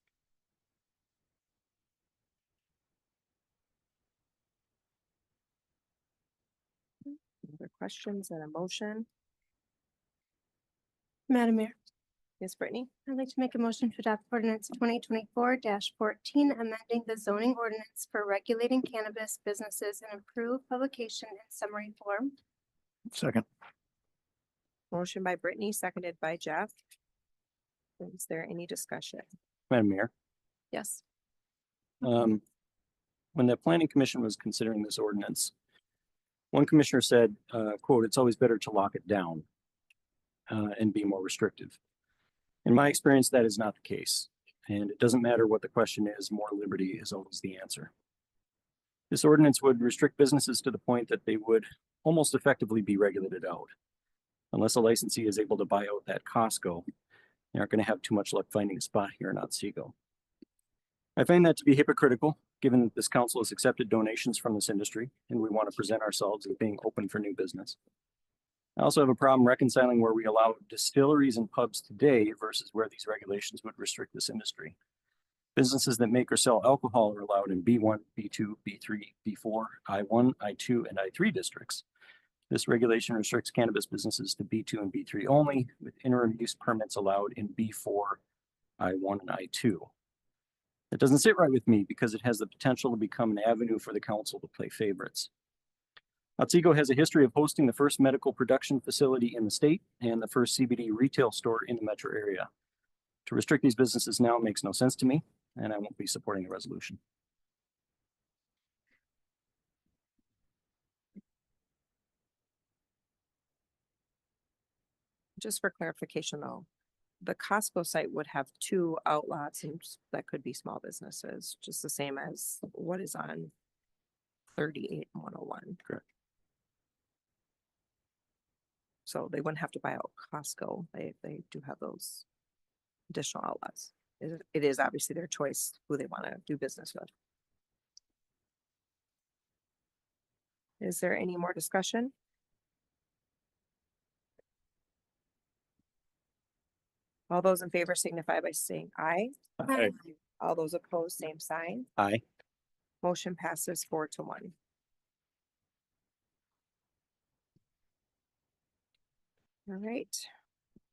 Other questions and a motion? Madam Mayor, Yes, Brittany? I'd like to make a motion to adopt ordinance 2024-14, amending the zoning ordinance for regulating cannabis businesses and improve publication in summary form. Second. Motion by Brittany, seconded by Jeff. Is there any discussion? Madam Mayor, Yes. when the planning commission was considering this ordinance, one commissioner said, quote, "It's always better to lock it down and be more restrictive." In my experience, that is not the case. And it doesn't matter what the question is, more liberty is always the answer. This ordinance would restrict businesses to the point that they would almost effectively be regulated out. Unless a licensee is able to buy out that Costco, they aren't going to have too much luck finding a spot here in Otsego. I find that to be hypocritical, given that this council has accepted donations from this industry and we want to present ourselves as being open for new business. I also have a problem reconciling where we allow distilleries and pubs today versus where these regulations would restrict this industry. Businesses that make or sell alcohol are allowed in B1, B2, B3, B4, I1, I2, and I3 districts. This regulation restricts cannabis businesses to B2 and B3 only, with interim use permits allowed in B4, I1, and I2. It doesn't sit right with me because it has the potential to become an avenue for the council to play favorites. Otsego has a history of hosting the first medical production facility in the state and the first CBD retail store in the metro area. To restrict these businesses now makes no sense to me, and I won't be supporting the resolution. Just for clarification though, the Costco site would have 2 outlots and that could be small businesses, just the same as what is on 38 and 101. Correct. So they wouldn't have to buy out Costco. They do have those additional outlets. It is obviously their choice who they want to do business with. Is there any more discussion? All those in favor signify by saying aye. Aye. All those opposed, same sign. Aye. Motion passes 4-1. All right,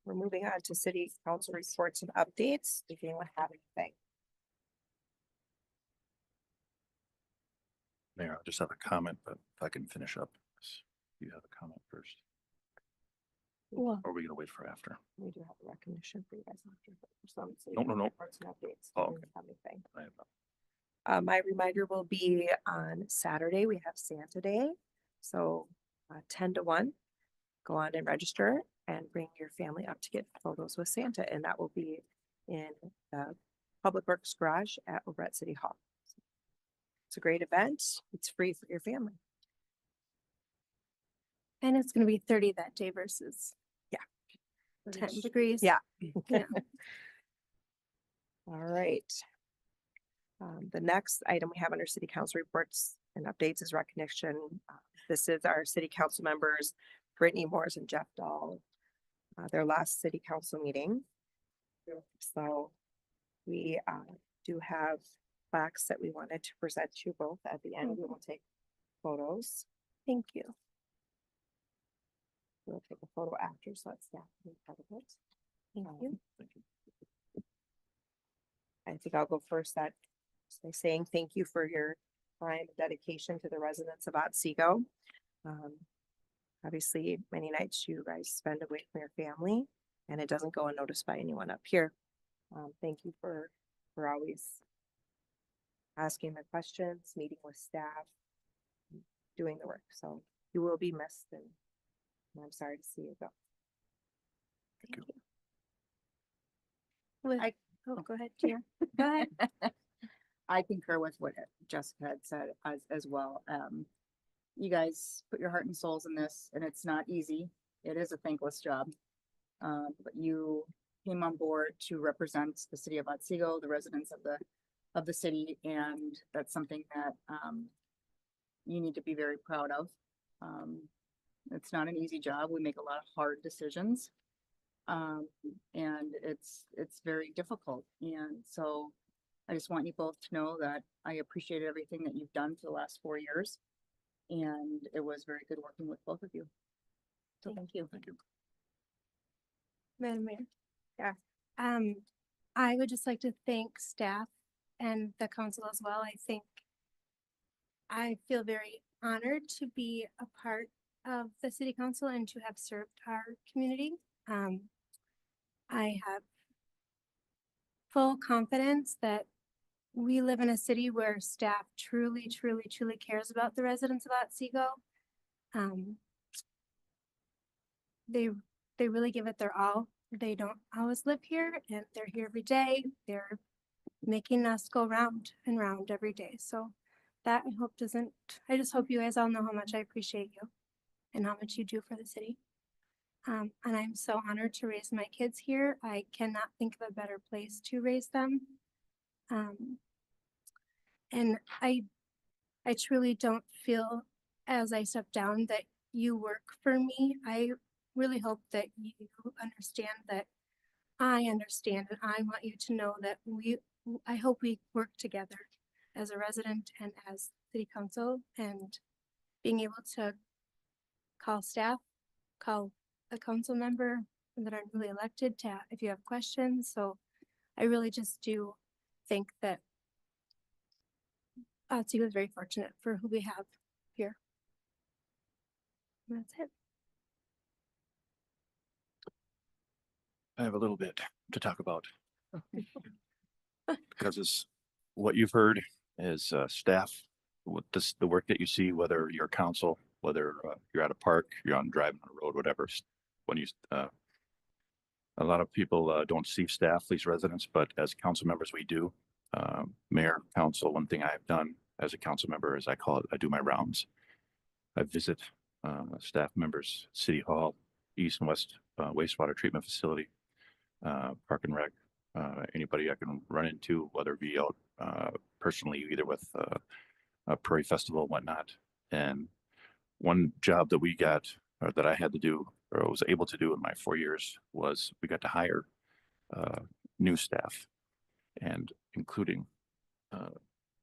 we're moving on to city council reports and updates. If anyone have anything. Mayor, I just have a comment, but if I can finish up, you have a comment first, Well, or are we gonna wait for after? we do have a recognition for you guys after. But for some city No. reports and updates. Oh, if okay. anyone have anything. I have My reminder will be on Saturday. We have Santa Day. So 10 to 1, go on and register and bring your family up to get photos with Santa. And that will be in the Public Works Garage over at City Hall. It's a great event. It's free for your family. And it's gonna be 30 that day versus. Yeah. 10 degrees. Yeah. Yeah. All right. The next item we have under city council reports and updates is recognition. This is our city council members, Brittany Moores and Jeff Dahl, their last city council meeting. So we do have plaques that we wanted to present to you both at the end. We will take photos. Thank you. We'll take a photo after, so it's yeah, part of it. Thank you. I think I'll go first by saying thank you for your time and dedication to the residents of Otsego. Obviously, many nights you guys spend away from your family, and it doesn't go unnoticed by anyone up here. Thank you for always asking the questions, meeting with staff, doing the work. So you will be missed, and I'm sorry to see you go. Thank you. With- Oh, go ahead, Tia. Go ahead. I concur with what Jessica had said as well. You guys put your heart and souls in this, and it's not easy. It is a thankless job. But you came on board to represent the city of Otsego, the residents of the city, and that's something that you need to be very proud of. It's not an easy job. We make a lot of hard decisions. And it's very difficult. And so I just want you both to know that I appreciate everything that you've done for the last 4 years. And it was very good working with both of you. So thank you. Thank you. Madam Mayor. Yeah. I would just like to thank staff and the council as well. I feel very honored to be a part of the city council and to have served our community. I have full confidence that we live in a city where staff truly cares about the residents of Otsego. They really give it their all. They don't always live here, and they're here every day. They're making us go round and round every day. So that I just hope you guys all know how much I appreciate you and how much you do for the city. And I'm so honored to raise my kids here. I cannot think of a better place to raise them. And I truly don't feel as I step down that you work for me. I really hope that you understand that I understand, and I want you to know that I hope we work together as a resident and as city council, and being able to call staff, call a council member that are newly elected to if you have questions. So I really just do think that Otsego is very fortunate for who we have here. And that's it. I have a little bit to talk about. Because it's what you've heard is staff, the work that you see, whether you're council, whether you're at a park, you're on driving on a road, whatever. When you, a lot of people don't see staff, these residents, but as council members, we do. Mayor, council, one thing I've done as a council member is I do my rounds. I visit staff members, City Hall, East and West wastewater treatment facility, Park and Rec, anybody I can run into, whether it be out personally, either with a Prairie Festival and whatnot. And one job that we got, or that I had to do, or was able to do in my 4 years, was we got to hire new staff, and including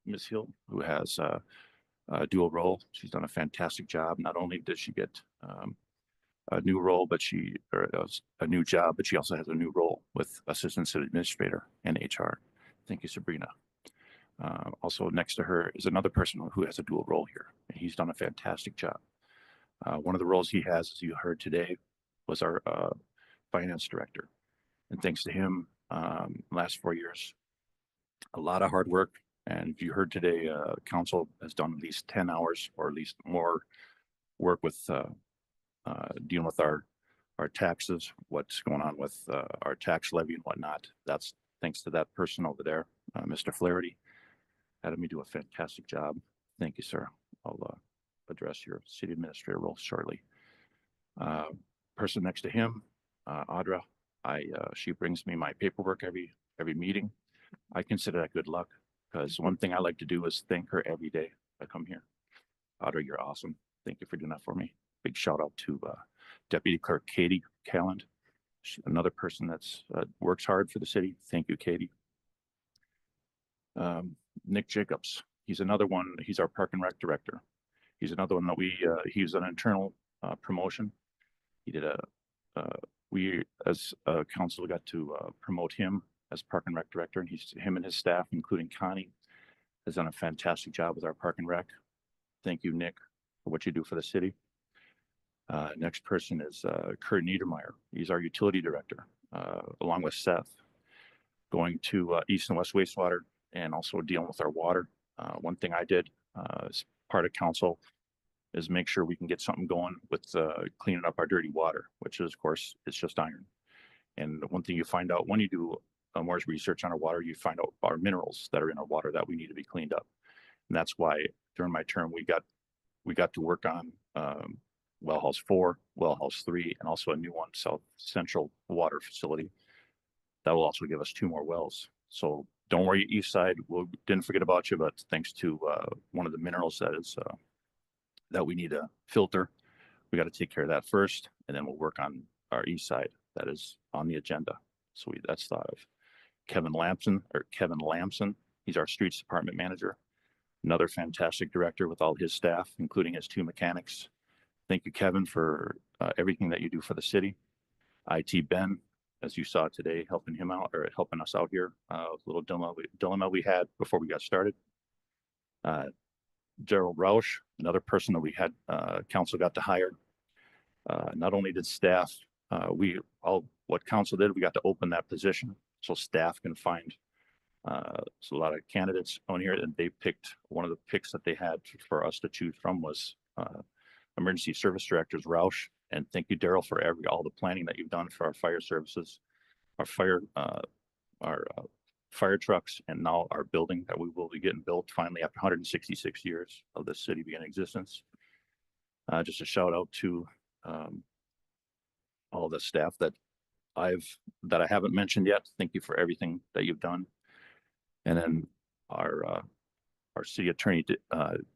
Ms. Hill, who has a dual role. She's done a fantastic job. Not only did she get a new role, or a new job, but she also has a new role with assistant city administrator and HR. Thank you, Sabrina. Also next to her is another person who has a dual role here, and he's done a fantastic job. One of the roles he has, as you heard today, was our finance director. And thanks to him, last 4 years, a lot of hard work. And you heard today, council has done at least 10 hours or at least more work with dealing with our taxes, what's going on with our tax levy and whatnot. That's thanks to that person over there, Mr. Flaherty, had me do a fantastic job. Thank you, sir. I'll address your city administrator role shortly. Person next to him, Audra, she brings me my paperwork every meeting. I consider that good luck because one thing I like to do is thank her every day I come here. Audra, you're awesome. Thank you for doing that for me. Big shout out to Deputy Clerk Katie Calland. She's another person that's works hard for the city. Thank you, Katie. Nick Jacobs, he's another one. He's our Park and Rec Director. He's another one that he was an internal promotion. He did we as a council got to promote him as Park and Rec Director, and him and his staff, including Connie, has done a fantastic job with our Park and Rec. Thank you, Nick, for what you do for the city. Next person is Kurt Niedermeyer. He's our Utility Director, along with Seth, going to East and West Wastewater and also dealing with our water. One thing I did as part of council is make sure we can get something going with cleaning up our dirty water, which is, of course, it's just iron. And one thing you find out when you do more research on our water, you find out our minerals that are in our water that we need to be cleaned up. And that's why during my term, we got to work on well house 4, well house 3, and also a new one, South Central Water Facility. That will also give us 2 more wells. So don't worry, East Side, we didn't forget about you, but thanks to one of the minerals that we need to filter, we got to take care of that first, and then we'll work on our East Side that is on the agenda. So that's thought of. Kevin Lamson, he's our Streets Department Manager. Another fantastic director with all his staff, including his 2 mechanics. Thank you, Kevin, for everything that you do for the city. IT Ben, as you saw today, helping us out here. Little dilemma we had before we got started. Gerald Roush, another person that we had council got to hire. Not only did staff, what council did, we got to open that position so staff can find. So a lot of candidates on here, and they picked one of the picks that they had for us to choose from was Emergency Service Directors Roush. And thank you, Daryl, for all the planning that you've done for our fire services, our fire trucks, and now our building that we will be getting built finally after 166 years of the city being in existence. Just a shout out to all the staff that I haven't mentioned yet. Thank you for everything that you've done. And then our city attorney,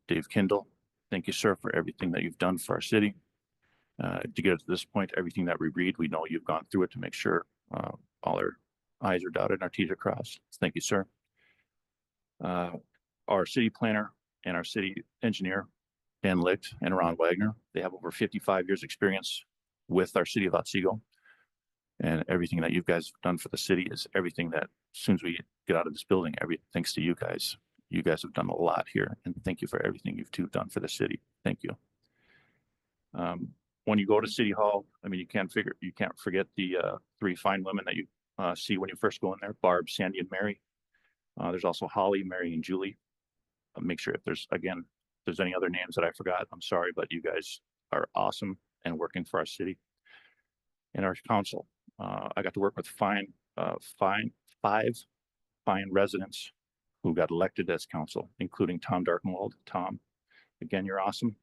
Dave Kindle. Thank you, sir, for everything that you've done for our city. To get to this point, everything that we read, we know you've gone through it to make sure all our I's are dotted and our T's are crossed. Thank you, sir. Our city planner and our city engineer, Dan Licht and Ron Wagner, they have over 55 years experience with our city of Otsego. And everything that you guys have done for the city is everything that, as soon as we get out of this building, thanks to you guys. You guys have done a lot here, and thank you for everything you've done for the city. Thank you. When you go to City Hall, I mean, you can't forget the 3 fine women that you see when you first go in there: Barb, Sandy, and Mary. There's also Holly, Mary, and Julie. Make sure if there's any other names that I forgot, I'm sorry, but you guys are awesome and working for our city and our council. I got to work with 5 fine residents who got elected as council, including Tom Darkenwald. Tom, again, you're awesome.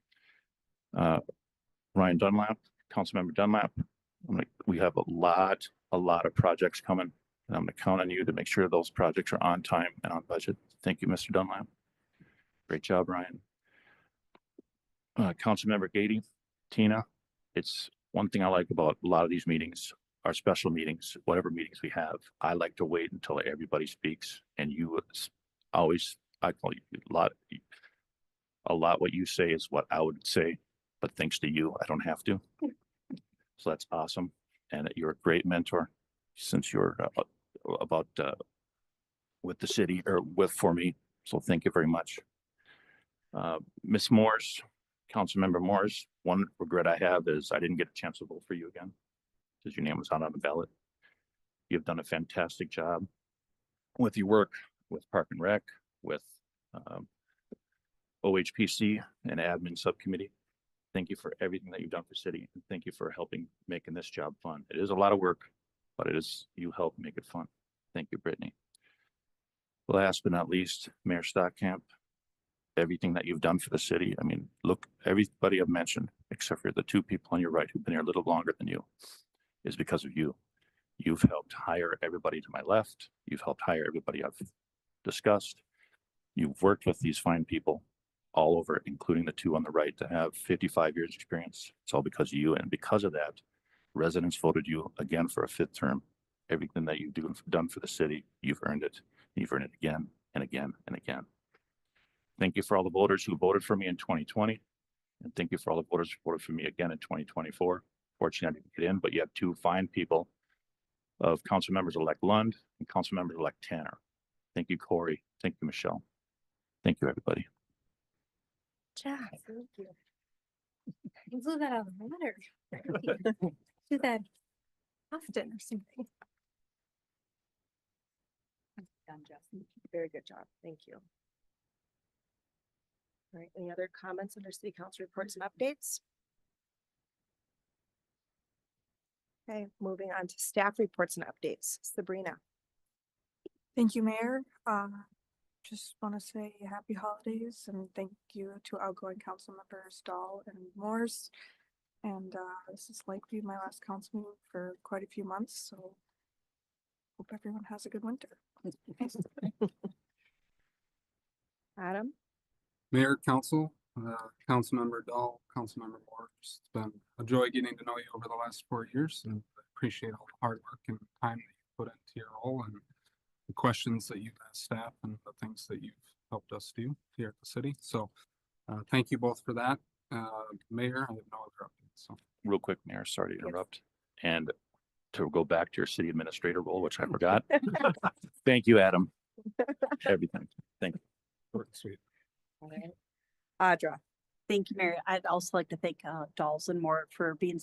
Ryan Dunlap, Councilmember Dunlap. We have a lot of projects coming, and I'm going to count on you to make sure those projects are on time and on budget. Thank you, Mr. Dunlap. Great job, Ryan. Councilmember Gady, Tina. It's one thing I like about a lot of these meetings, our special meetings, whatever meetings we have. I like to wait until everybody speaks, and you always, I call you a lot. What you say is what I would say, but thanks to you, I don't have to. So that's awesome. And you're a great mentor since you're with the city for me. So thank you very much. Ms. Morse, Councilmember Morse, one regret I have is I didn't get a chance to vote for you again because your name was not on the ballot. You've done a fantastic job with your work with Park and Rec, with OHPC and admin subcommittee. Thank you for everything that you've done for city, and thank you for helping making this job fun. It is a lot of work, but you help make it fun. Thank you, Brittany. Last but not least, Mayor Stockamp, everything that you've done for the city. I mean, look, everybody I've mentioned, except for the two people on your right who've been here a little longer than you, is because of you. You've helped hire everybody to my left. You've helped hire everybody I've discussed. You've worked with these fine people all over, including the two on the right that have 55 years experience. It's all because of you. And because of that, residents voted you again for a 5th term. Everything that you've done for the city, you've earned it. You've earned it again and again and again. Thank you for all the voters who voted for me in 2020. And thank you for all the voters who voted for me again in 2024. Fortunately, I didn't get in, but you have two fine people of council members-elect Lund and council member-elect Tanner. Thank you, Corey. Thank you, Michelle. Thank you, everybody. Jeff, thank you. You blew that out of the water. Do that often or something. Done, Jeff. Very good job. Thank you. All right, any other comments under city council reports and updates? Okay, moving on to staff reports and updates. Sabrina. Thank you, Mayor. Just want to say happy holidays and thank you to outgoing council members Dahl and Morse. And this is likely my last council meeting for quite a few months, so hope everyone has a good winter. Adam. Mayor, council, Councilmember Dahl, Councilmember Moore, it's been a joy getting to know you over the last 4 years, and I appreciate all the hard work and time that you put into your role and the questions that you've asked staff and the things that you've helped us do here at the city. So thank you both for that. Mayor, I have no other updates. So Real quick, Mayor, sorry to interrupt. And to go back to your city administrator role, which I forgot. Thank you, Adam. Everything. Thank you. short and sweet. All right. Audra. Thank you, Mary. I'd also like to thank Dolls and Moore for being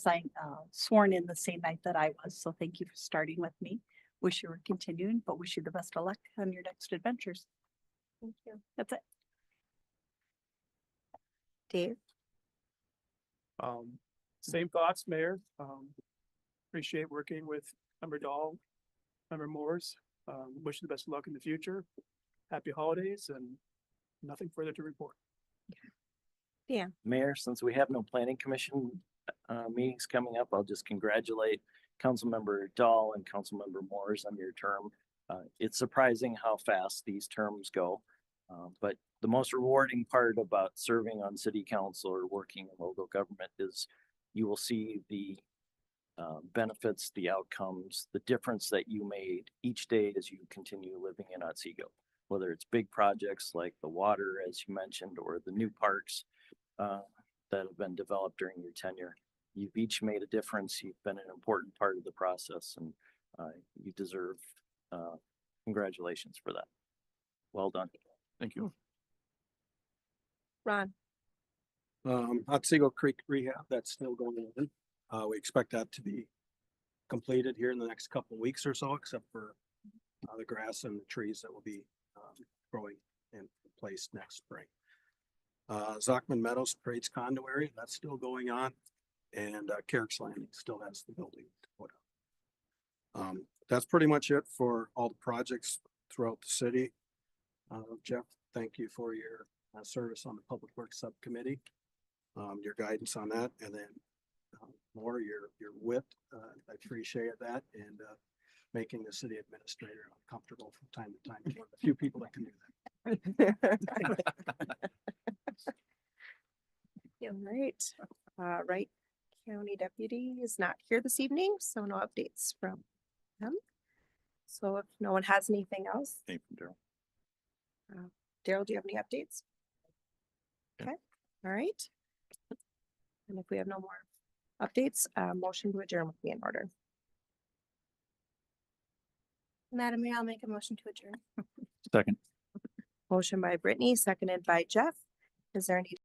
sworn in the same night that I was. So thank you for starting with me. Wish you were continuing, but wish you the best of luck on your next adventures. Thank you. That's it. Dave. Same thoughts, Mayor. Appreciate working with Member Dahl, Member Moores. Wish you the best of luck in the future. Happy holidays and nothing further to report. Yeah. Mayor, since we have no planning commission meetings coming up, I'll just congratulate Councilmember Dahl and Councilmember Moores on your term. It's surprising how fast these terms go. But the most rewarding part about serving on city council or working in local government is you will see the benefits, the outcomes, the difference that you made each day as you continue living in Otsego. Whether it's big projects like the water, as you mentioned, or the new parks that have been developed during your tenure. You've each made a difference. You've been an important part of the process, and you deserve congratulations for that. Well done. Thank you. Ron. Otsego Creek rehab, that's still going on. We expect that to be completed here in the next couple of weeks or so, except for the grass and the trees that will be growing in place next spring. Zockman Meadows Parades Conduary, that's still going on. And Carrick's Landing still has the building to put up. That's pretty much it for all the projects throughout the city. Jeff, thank you for your service on the Public Works Subcommittee, your guidance on that, and then more your wit. I appreciate that, and making the city administrator uncomfortable from time to time. One of the few people that can do that. All right. Right. County deputy is not here this evening, so no updates from him. So if no one has anything else, Thank you, Daryl. Daryl, do you have any updates? Okay, all right. And if we have no more updates, motion to adjourn would be in order. Madam Mayor, I'll make a motion to adjourn. Second. Motion by Brittany, seconded by Jeff. Is there any